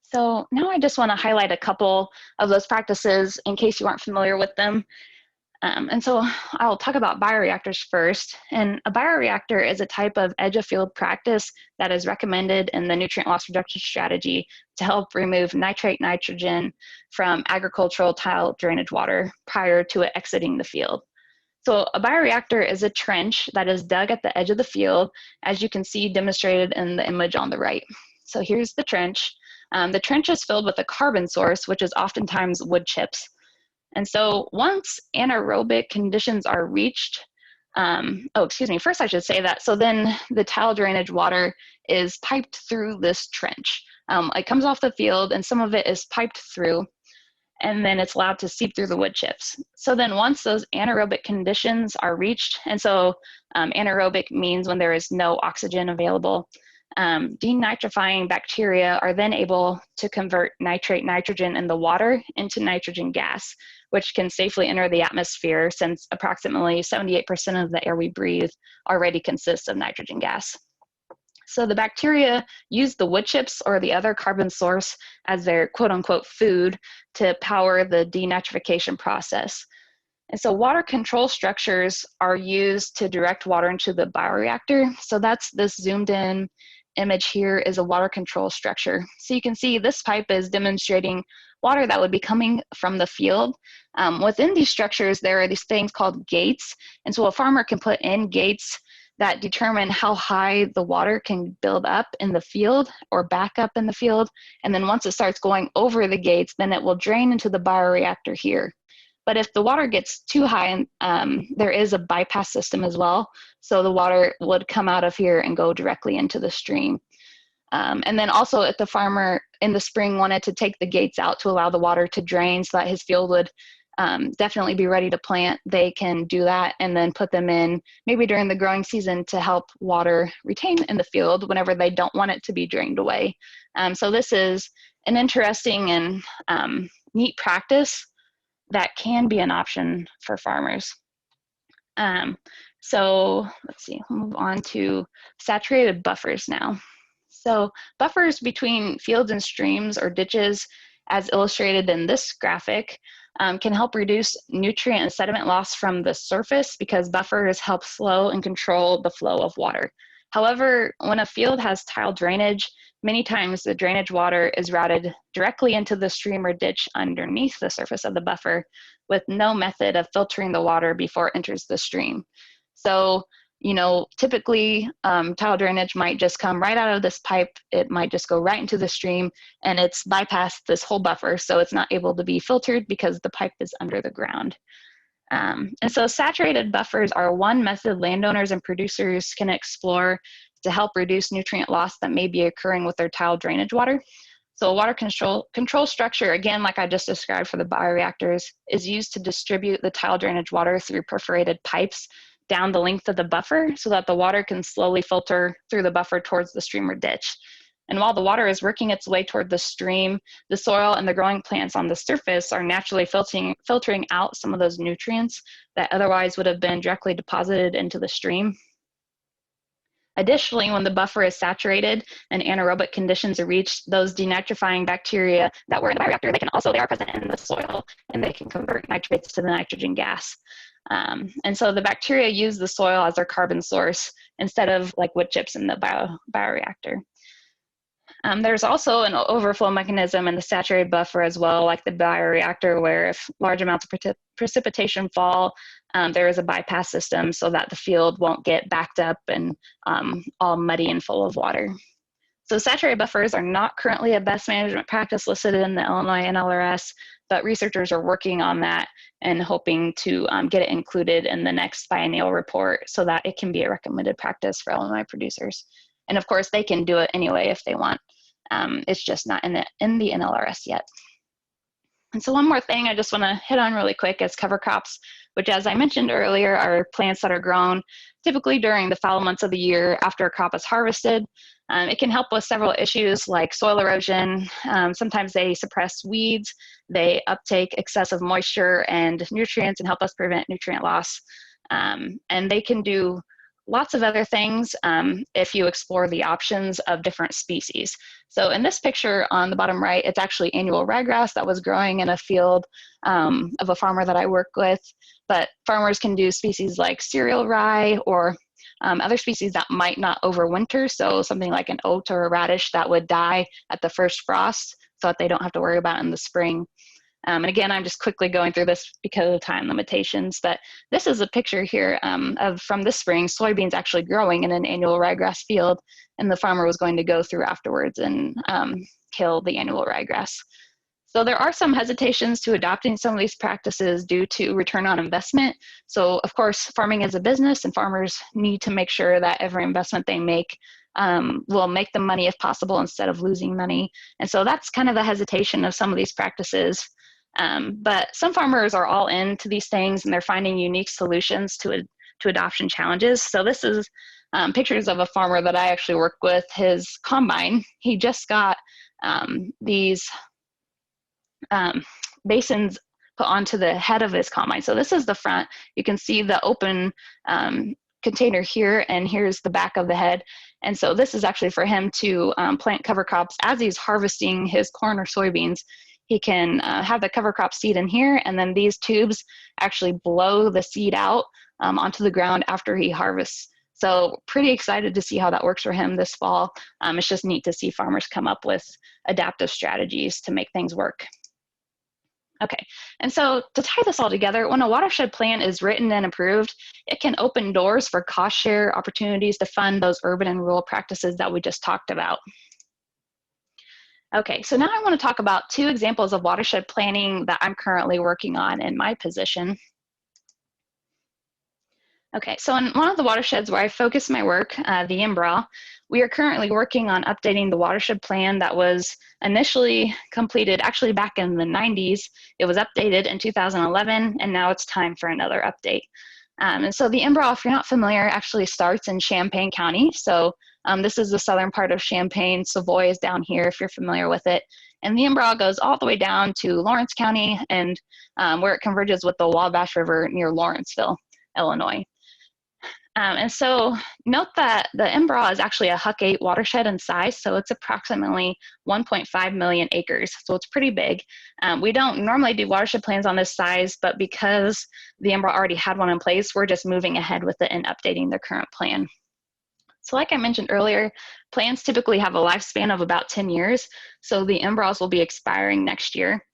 So now I just want to highlight a couple of those practices in case you aren't familiar with them. And so I'll talk about bioreactors first. And a bioreactor is a type of edge of field practice that is recommended in the nutrient loss reduction strategy to help remove nitrate nitrogen from agricultural tile drainage water prior to it exiting the field. So a bioreactor is a trench that is dug at the edge of the field, as you can see demonstrated in the image on the right. So here's the trench. The trench is filled with a carbon source, which is oftentimes wood chips. And so once anaerobic conditions are reached, first I should say that. So then the tile drainage water is piped through this trench. It comes off the field and some of it is piped through, and then it's allowed to seep through the wood chips. So then once those anaerobic conditions are reached, and so anaerobic means when there is no oxygen available, denitrifying bacteria are then able to convert nitrate nitrogen in the water into nitrogen gas, which can safely enter the atmosphere since approximately 78% of the air we breathe already consists of nitrogen gas. So the bacteria use the wood chips or the other carbon source as their quote unquote food to power the denitrification process. And so water control structures are used to direct water into the bioreactor. So that's this zoomed in image here is a water control structure. So you can see this pipe is demonstrating water that would be coming from the field. Within these structures, there are these things called gates. And so a farmer can put in gates that determine how high the water can build up in the field or back up in the field. And then once it starts going over the gates, then it will drain into the bioreactor here. But if the water gets too high, there is a bypass system as well. So the water would come out of here and go directly into the stream. And then also if the farmer in the spring wanted to take the gates out to allow the water to drain so that his field would definitely be ready to plant, they can do that and then put them in maybe during the growing season to help water retain in the field whenever they don't want it to be drained away. So this is an interesting and neat practice that can be an option for farmers. So let's see, we'll move on to saturated buffers now. So buffers between fields and streams or ditches, as illustrated in this graphic, can help reduce nutrient and sediment loss from the surface because buffers help slow and control the flow of water. However, when a field has tile drainage, many times the drainage water is routed directly into the stream or ditch underneath the surface of the buffer with no method of filtering the water before it enters the stream. So, you know, typically tile drainage might just come right out of this pipe. It might just go right into the stream and it's bypassed this whole buffer. So it's not able to be filtered because the pipe is under the ground. And so saturated buffers are one method landowners and producers can explore to help reduce nutrient loss that may be occurring with their tile drainage water. So a water control structure, again, like I just described for the bioreactors, is used to distribute the tile drainage water through perforated pipes down the length of the buffer so that the water can slowly filter through the buffer towards the stream or ditch. And while the water is working its way toward the stream, the soil and the growing plants on the surface are naturally filtering out some of those nutrients that otherwise would have been directly deposited into the stream. Additionally, when the buffer is saturated and anaerobic conditions are reached, those denitrifying bacteria that were in the bioreactor, they are present in the soil and they can convert nitrates to the nitrogen gas. And so the bacteria use the soil as their carbon source instead of like wood chips in the bioreactor. There's also an overflow mechanism in the saturated buffer as well, like the bioreactor, where if large amounts of precipitation fall, there is a bypass system so that the field won't get backed up and all muddy and full of water. So saturated buffers are not currently a best management practice listed in the Illinois NLRS, but researchers are working on that and hoping to get it included in the next biennial report so that it can be a recommended practice for Illinois producers. And of course, they can do it anyway if they want. It's just not in the NLRS yet. And so one more thing I just want to hit on really quick is cover crops, which, as I mentioned earlier, are plants that are grown typically during the fallow months of the year after a crop is harvested. It can help with several issues like soil erosion. Sometimes they suppress weeds, they uptake excessive moisture and nutrients and help us prevent nutrient loss. And they can do lots of other things if you explore the options of different species. So in this picture on the bottom right, it's actually annual ryegrass that was growing in a field of a farmer that I work with. But farmers can do species like cereal rye or other species that might not overwinter. So something like an oat or a radish that would die at the first frost so that they don't have to worry about it in the spring. And again, I'm just quickly going through this because of time limitations, but this is a picture here from this spring, soybeans actually growing in an annual ryegrass field, and the farmer was going to go through afterwards and kill the annual ryegrass. So there are some hesitations to adopting some of these practices due to return on investment. So of course, farming is a business and farmers need to make sure that every investment they make will make them money if possible instead of losing money. And so that's kind of the hesitation of some of these practices. But some farmers are all into these things and they're finding unique solutions to adoption challenges. So this is pictures of a farmer that I actually work with, his combine. He just got these basins put onto the head of his combine. So this is the front. You can see the open container here, and here's the back of the head. And so this is actually for him to plant cover crops as he's harvesting his corn or soybeans. He can have the cover crop seed in here, and then these tubes actually blow the seed out onto the ground after he harvests. So pretty excited to see how that works for him this fall. It's just neat to see farmers come up with adaptive strategies to make things work. Okay, and so to tie this all together, when a watershed plan is written and approved, it can open doors for cost share opportunities to fund those urban and rural practices that we just talked about. Okay, so now I want to talk about two examples of watershed planning that I'm currently working on in my position. Okay, so in one of the watersheds where I focus my work, the Embarras, we are currently working on updating the watershed plan that was initially completed actually back in the 90s. It was updated in 2011, and now it's time for another update. And so the Embarras, if you're not familiar, actually starts in Champaign County. So this is the southern part of Champaign. Savoy is down here if you're familiar with it. And the Embarras goes all the way down to Lawrence County and where it converges with the Wabash River near Lawrenceville, Illinois. And so note that the Embarras is actually a Huc 8 watershed in size, so it's approximately 1.5 million acres, so it's pretty big. We don't normally do watershed plans on this size, but because the Embarras already had one in place, we're just moving ahead with it and updating the current plan. So like I mentioned earlier, plans typically have a lifespan of about 10 years, so the Embarras will be expiring next year.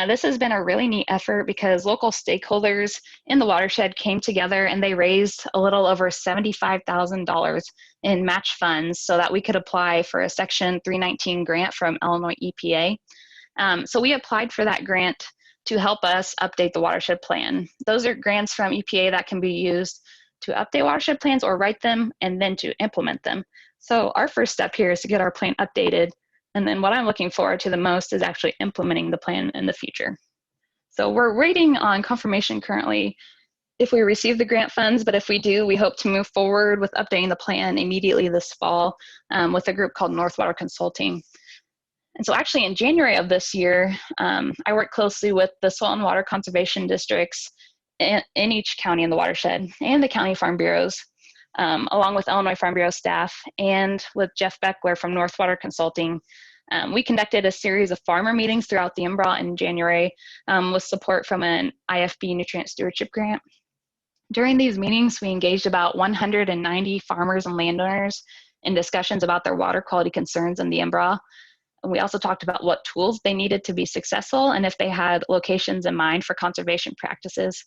This has been a really neat effort because local stakeholders in the watershed came together and they raised a little over $75,000 in match funds so that we could apply for a Section 319 grant from Illinois EPA. So we applied for that grant to help us update the watershed plan. Those are grants from EPA that can be used to update watershed plans or write them and then to implement them. So our first step here is to get our plan updated. And then what I'm looking forward to the most is actually implementing the plan in the future. So we're waiting on confirmation currently if we receive the grant funds, but if we do, we hope to move forward with updating the plan immediately this fall with a group called Northwater Consulting. And so actually in January of this year, I worked closely with the soil and water conservation districts in each county in the watershed and the county farm bureaus, along with Illinois Farm Bureau staff and with Jeff Beckler from Northwater Consulting. We conducted a series of farmer meetings throughout the Embarras in January with support from an IFB nutrient stewardship grant. During these meetings, we engaged about 190 farmers and landowners in discussions about their water quality concerns in the Embarras. And we also talked about what tools they needed to be successful and if they had locations in mind for conservation practices.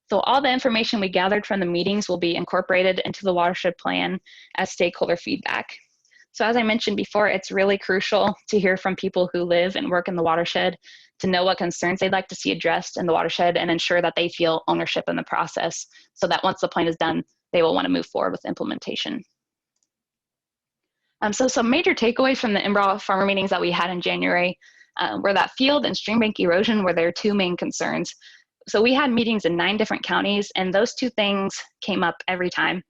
So all the information we gathered from the meetings will be incorporated into the watershed plan as stakeholder feedback. So as I mentioned before, it's really crucial to hear from people who live and work in the watershed to know what concerns they'd like to see addressed in the watershed and ensure that they feel ownership in the process so that once the plan is done, they will want to move forward with implementation. So some major takeaways from the Embarras farmer meetings that we had in January were that field and stream bank erosion were their two main concerns. So we had meetings in 9 different counties, and those two things came up every time.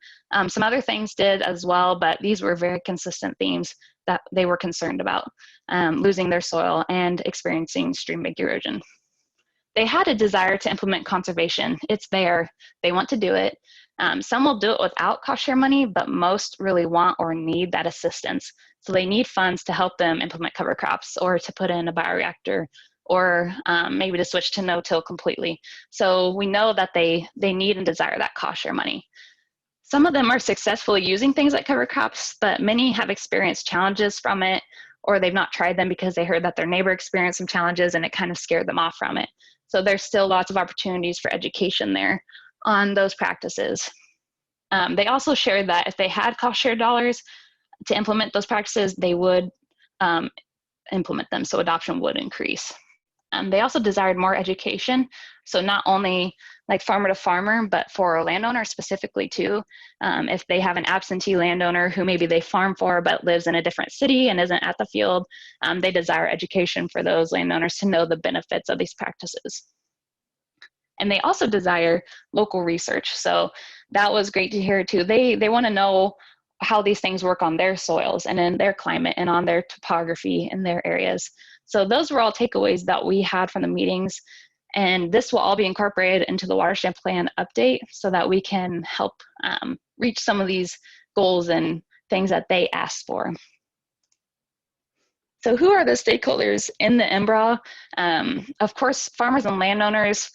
Some other things did as well, but these were very consistent themes that they were concerned about, losing their soil and experiencing stream bank erosion. They had a desire to implement conservation. It's there. They want to do it. Some will do it without cost share money, but most really want or need that assistance. So they need funds to help them implement cover crops or to put in a bioreactor or maybe to switch to no-till completely. So we know that they need and desire that cost share money. Some of them are successfully using things like cover crops, but many have experienced challenges from it, or they've not tried them because they heard that their neighbor experienced some challenges and it kind of scared them off from it. So there's still lots of opportunities for education there on those practices. They also shared that if they had cost share dollars to implement those practices, they would implement them, so adoption would increase. They also desired more education, so not only like farmer to farmer, but for landowners specifically too. If they have an absentee landowner who maybe they farm for but lives in a different city and isn't at the field, they desire education for those landowners to know the benefits of these practices. And they also desire local research, so that was great to hear too. They want to know how these things work on their soils and in their climate and on their topography in their areas. So those were all takeaways that we had from the meetings, and this will all be incorporated into the watershed plan update so that we can help reach some of these goals and things that they asked for. So who are the stakeholders in the Embarras? Of course, farmers and landowners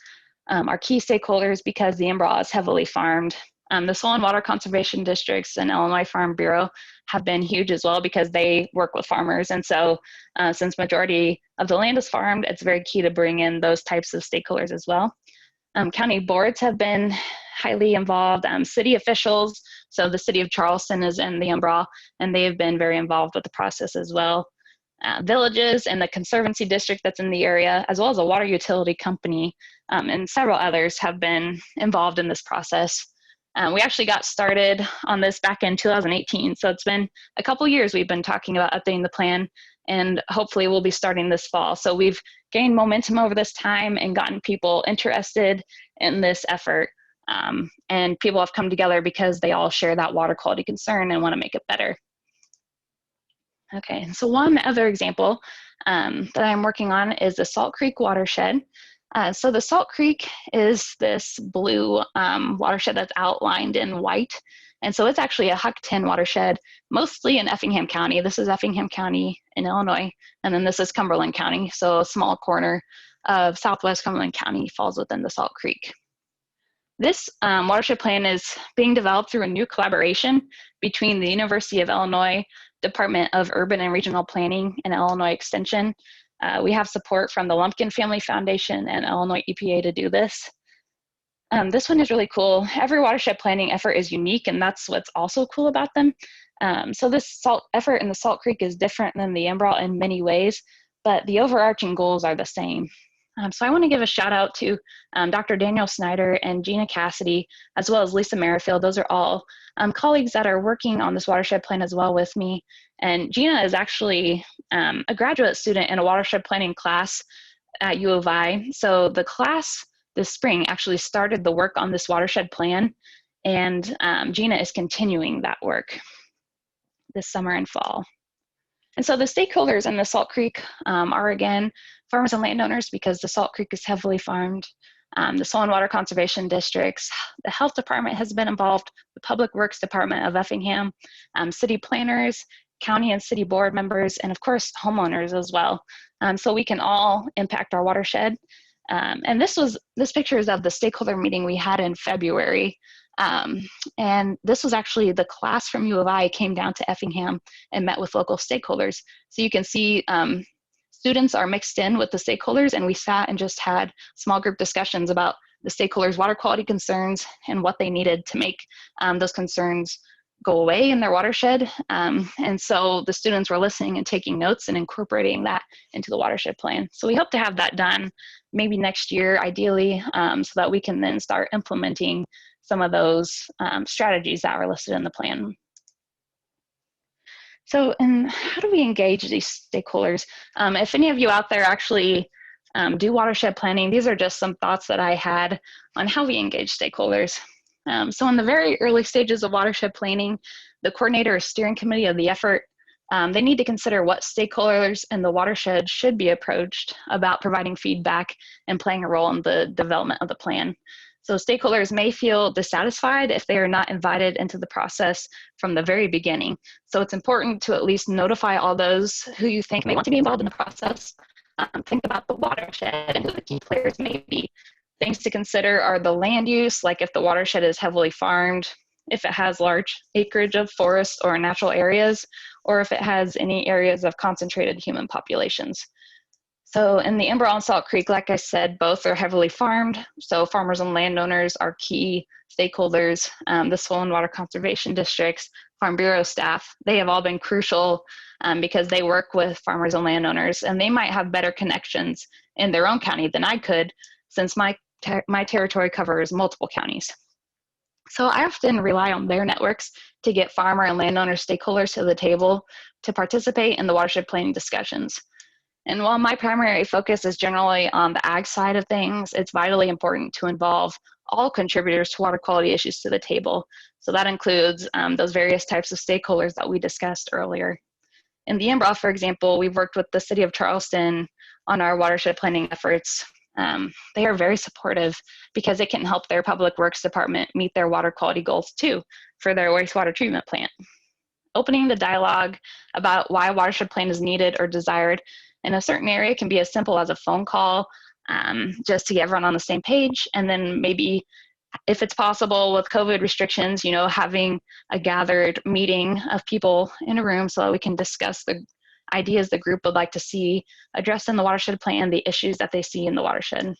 are key stakeholders because the Embarras is heavily farmed. The Soil and Water Conservation Districts and Illinois Farm Bureau have been huge as well because they work with farmers. And so since majority of the land is farmed, it's very key to bring in those types of stakeholders as well. County boards have been highly involved. City officials, so the city of Charleston is in the Embarras, and they have been very involved with the process as well. villages and the conservancy district that's in the area, as well as a water utility company, and several others have been involved in this process. We actually got started on this back in 2018, so it's been a couple years we've been talking about updating the plan, and hopefully we'll be starting this fall. So we've gained momentum over this time and gotten people interested in this effort, and people have come together because they all share that water quality concern and want to make it better. Okay, so one other example that I'm working on is the Salt Creek watershed. So the Salt Creek is this blue watershed that's outlined in white. And so it's actually a Huck 10 watershed, mostly in Effingham County. This is Effingham County in Illinois, and then this is Cumberland County. So a small corner of Southwest Cumberland County falls within the Salt Creek. This watershed plan is being developed through a new collaboration between the University of Illinois Department of Urban and Regional Planning and Illinois Extension. We have support from the Lumpkin Family Foundation and Illinois EPA to do this. This one is really cool. Every watershed planning effort is unique, and that's what's also cool about them. So this salt effort in the Salt Creek is different than the Embarras in many ways, but the overarching goals are the same. So I want to give a shout out to Dr. Daniel Snyder and Gina Cassidy, as well as Lisa Merrifield. Those are all colleagues that are working on this watershed plan as well with me. And Gina is actually a graduate student in a watershed planning class at U of I. So the class this spring actually started the work on this watershed plan, and Gina is continuing that work this summer and fall. And so the stakeholders in the Salt Creek are, again, farmers and landowners, because the Salt Creek is heavily farmed, the Soil and Water Conservation Districts, the Health Department has been involved, the Public Works Department of Effingham, city planners, county and city board members, and of course, homeowners as well. So we can all impact our watershed. And this picture is of the stakeholder meeting we had in February. And this was actually the class from U of I came down to Effingham and met with local stakeholders. So you can see students are mixed in with the stakeholders, and we sat and just had small group discussions about the stakeholders' water quality concerns and what they needed to make those concerns go away in their watershed. And so the students were listening and taking notes and incorporating that into the watershed plan. So we hope to have that done maybe next year, ideally, so that we can then start implementing some of those strategies that are listed in the plan. So, and how do we engage these stakeholders? If any of you out there actually do watershed planning, these are just some thoughts that I had on how we engage stakeholders. So in the very early stages of watershed planning, the coordinator or steering committee of the effort, they need to consider what stakeholders in the watershed should be approached about providing feedback and playing a role in the development of the plan. So stakeholders may feel dissatisfied if they are not invited into the process from the very beginning. So it's important to at least notify all those who you think may want to be involved in the process. Think about the watershed and who the key players may be. Things to consider are the land use, like if the watershed is heavily farmed, if it has large acreage of forests or natural areas, or if it has any areas of concentrated human populations. So in the Embarras and Salt Creek, like I said, both are heavily farmed. So farmers and landowners are key stakeholders. The Soil and Water Conservation Districts, Farm Bureau staff, they have all been crucial because they work with farmers and landowners, and they might have better connections in their own county than I could, since my territory covers multiple counties. So I often rely on their networks to get farmer and landowner stakeholders to the table to participate in the watershed planning discussions. And while my primary focus is generally on the ag side of things, it's vitally important to involve all contributors to water quality issues to the table. So that includes those various types of stakeholders that we discussed earlier. In the Embarras, for example, we've worked with the City of Charleston on our watershed planning efforts. They are very supportive because it can help their Public Works Department meet their water quality goals too for their wastewater treatment plant. Opening the dialogue about why a watershed plan is needed or desired in a certain area can be as simple as a phone call, just to get everyone on the same page. And then maybe, if it's possible with COVID restrictions, you know, having a gathered meeting of people in a room so that we can discuss the ideas the group would like to see addressed in the watershed plan, the issues that they see in the watershed.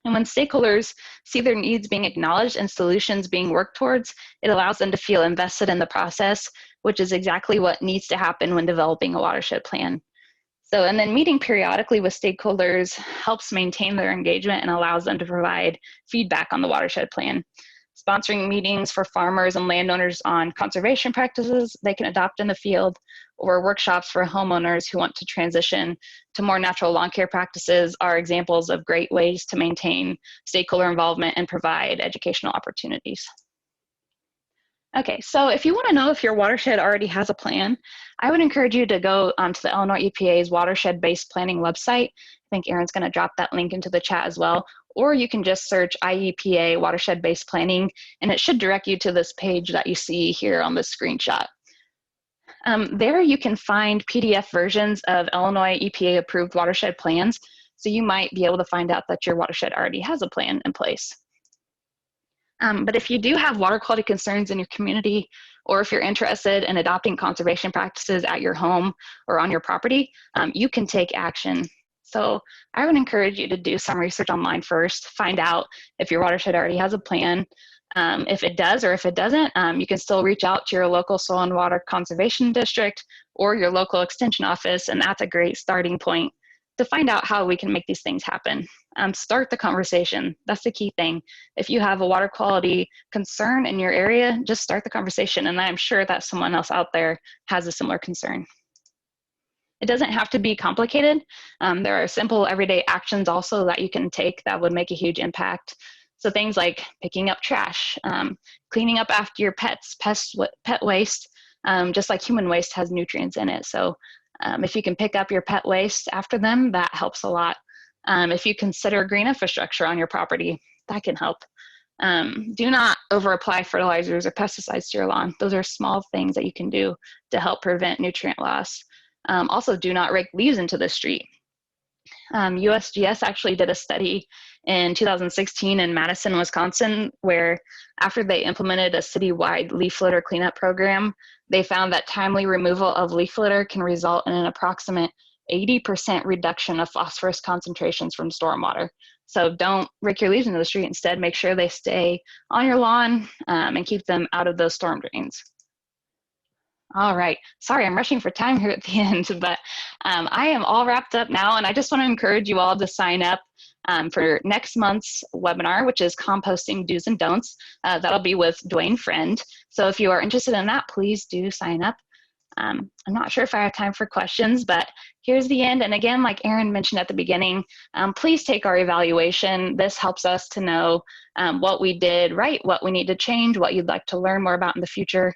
And when stakeholders see their needs being acknowledged and solutions being worked towards, it allows them to feel invested in the process, which is exactly what needs to happen when developing a watershed plan. So, and then meeting periodically with stakeholders helps maintain their engagement and allows them to provide feedback on the watershed plan. Sponsoring meetings for farmers and landowners on conservation practices they can adopt in the field, or workshops for homeowners who want to transition to more natural lawn care practices are examples of great ways to maintain stakeholder involvement and provide educational opportunities. Okay, so if you want to know if your watershed already has a plan, I would encourage you to go to the Illinois EPA's watershed-based planning website. I think Erin's going to drop that link into the chat as well. Or you can just search IEPA watershed-based planning, and it should direct you to this page that you see here on the screenshot. There you can find PDF versions of Illinois EPA-approved watershed plans, so you might be able to find out that your watershed already has a plan in place. But if you do have water quality concerns in your community, or if you're interested in adopting conservation practices at your home or on your property, you can take action. So I would encourage you to do some research online first, find out if your watershed already has a plan. If it does or if it doesn't, you can still reach out to your local soil and water conservation district or your local extension office, and that's a great starting point to find out how we can make these things happen. Start the conversation. That's the key thing. If you have a water quality concern in your area, just start the conversation, and I'm sure that someone else out there has a similar concern. It doesn't have to be complicated. There are simple everyday actions also that you can take that would make a huge impact. So things like picking up trash, cleaning up after your pet waste, just like human waste has nutrients in it. So if you can pick up your pet waste after them, that helps a lot. If you consider green infrastructure on your property, that can help. Do not over-apply fertilizers or pesticides to your lawn. Those are small things that you can do to help prevent nutrient loss. Also, do not rake leaves into the street. USGS actually did a study in 2016 in Madison, Wisconsin, where after they implemented a citywide leaf litter cleanup program, they found that timely removal of leaf litter can result in an approximate 80% reduction of phosphorus concentrations from stormwater. So don't rake your leaves into the street. Instead, make sure they stay on your lawn and keep them out of those storm drains. All right, sorry, I'm rushing for time here at the end, but I am all wrapped up now, and I just want to encourage you all to sign up for next month's webinar, which is Composting Do's and Don'ts. That'll be with Dwayne Friend. So if you are interested in that, please do sign up. I'm not sure if I have time for questions, but here's the end. And again, like Erin mentioned at the beginning, please take our evaluation. This helps us to know what we did right, what we need to change, what you'd like to learn more about in the future.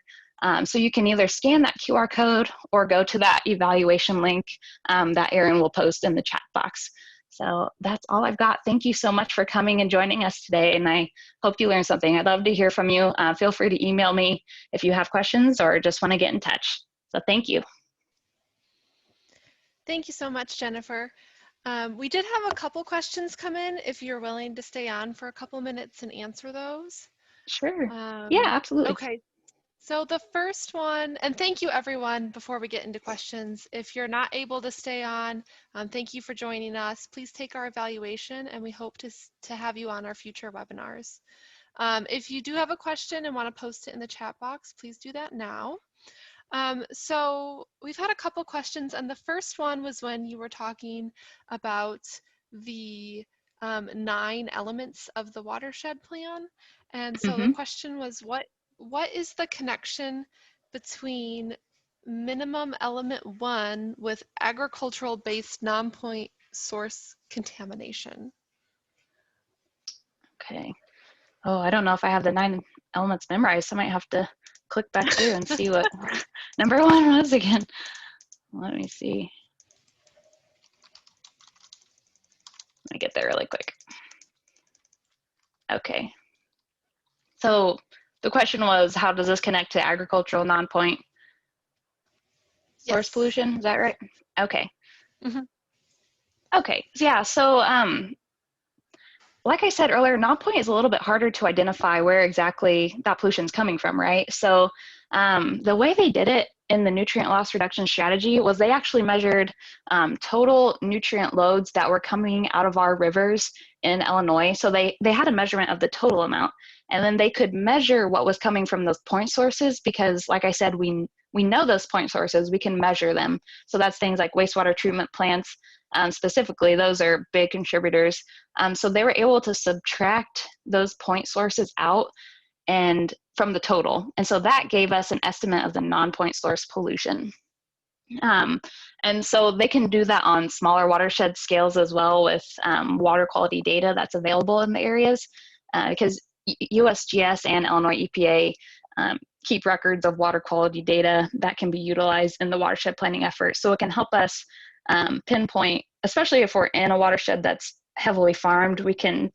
So you can either scan that QR code or go to that evaluation link that Erin will post in the chat box. So that's all I've got. Thank you so much for coming and joining us today, and I hope you learned something. I'd love to hear from you. Feel free to email me if you have questions or just want to get in touch. So thank you. Thank you so much, Jennifer. We did have a couple questions come in, if you're willing to stay on for a couple minutes and answer those. Sure. Yeah, absolutely. Okay. So the first one, and thank you everyone, before we get into questions, if you're not able to stay on, thank you for joining us. Please take our evaluation, and we hope to have you on our future webinars. If you do have a question and want to post it in the chat box, please do that now. So we've had a couple questions, and the first one was when you were talking about the 9 elements of the watershed plan. And so the question was, what is the connection between minimum element 1 with agricultural-based non-point source contamination? Okay. Oh, I don't know if I have the 9 elements memorized, so I might have to click back through and see what number 1 was again. Let me see. Let me get there really quick. Okay. So the question was, how does this connect to agricultural non-point source pollution? Is that right? Okay. Okay. Yeah. So like I said earlier, non-point is a little bit harder to identify where exactly that pollution is coming from, right? So the way they did it in the nutrient loss reduction strategy was they actually measured total nutrient loads that were coming out of our rivers in Illinois. So they had a measurement of the total amount, and then they could measure what was coming from those point sources because, like I said, we we know those point sources, we can measure them. So that's things like wastewater treatment plants. Specifically, those are big contributors. So they were able to subtract those point sources out and from the total. And so that gave us an estimate of the non-point source pollution. And so they can do that on smaller watershed scales as well with water quality data that's available in the areas, because USGS and Illinois EPA keep records of water quality data that can be utilized in the watershed planning effort. So it can help us pinpoint, especially if we're in a watershed that's heavily farmed, we can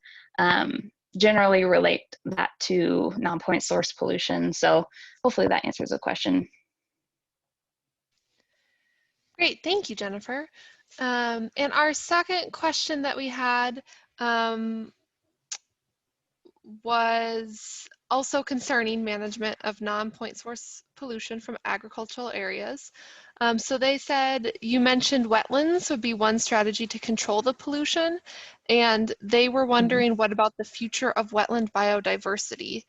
generally relate that to non-point source pollution. So hopefully that answers the question. Great, thank you, Jennifer. And our second question that we had was also concerning management of non-point source pollution from agricultural areas. So they said, you mentioned wetlands would be one strategy to control the pollution, and they were wondering what about the future of wetland biodiversity?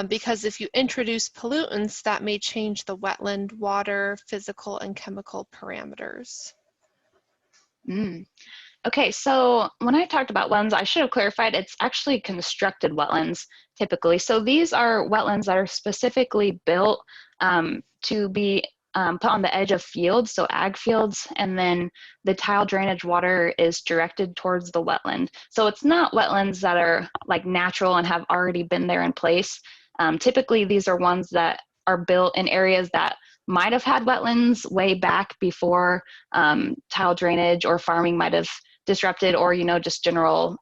Because if you introduce pollutants, that may change the wetland water, physical, and chemical parameters. Okay, so when I talked about wetlands, I should have clarified it's actually constructed wetlands typically. So these are wetlands that are specifically built to be put on the edge of fields, so ag fields, and then the tile drainage water is directed towards the wetland. So it's not wetlands that are like natural and have already been there in place. Typically, these are ones that are built in areas that might have had wetlands way back before tile drainage or farming might have disrupted, or just general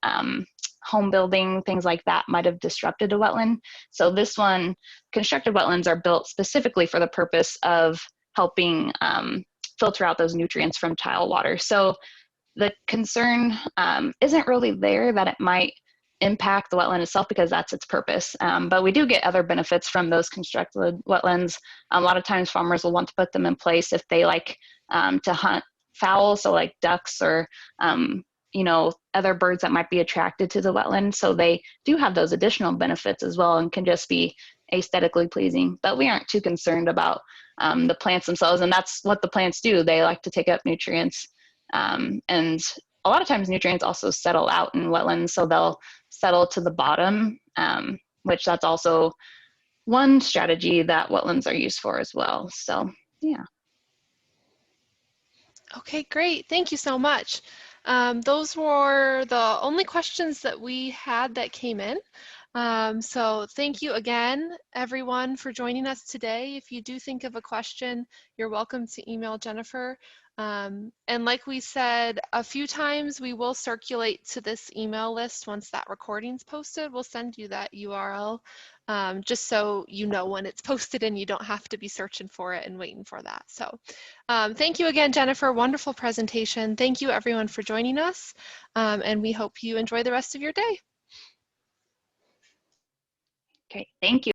home building, things like that might have disrupted a wetland. So this one, constructed wetlands are built specifically for the purpose of helping filter out those nutrients from tile water. So the concern isn't really there that it might impact the wetland itself, because that's its purpose. But we do get other benefits from those constructed wetlands. A lot of times farmers will want to put them in place if they like to hunt fowl, so like ducks or other birds that might be attracted to the wetland. So they do have those additional benefits as well and can just be aesthetically pleasing. But we aren't too concerned about the plants themselves, and that's what the plants do. They like to take up nutrients, and a lot of times nutrients also settle out in wetlands, so they'll settle to the bottom, which that's also one strategy that wetlands are used for as well. So yeah. Okay, great. Thank you so much. Those were the only questions that we had that came in. So thank you again, everyone, for joining us today. If you do think of a question, you're welcome to email Jennifer. And like we said a few times, we will circulate to this email list once that recording's posted. We'll send you that URL just so you know when it's posted and you don't have to be searching for it and waiting for that. So thank you again, Jennifer. Wonderful presentation. Thank you, everyone, for joining us. And we hope you enjoy the rest of your day. Okay, thank you.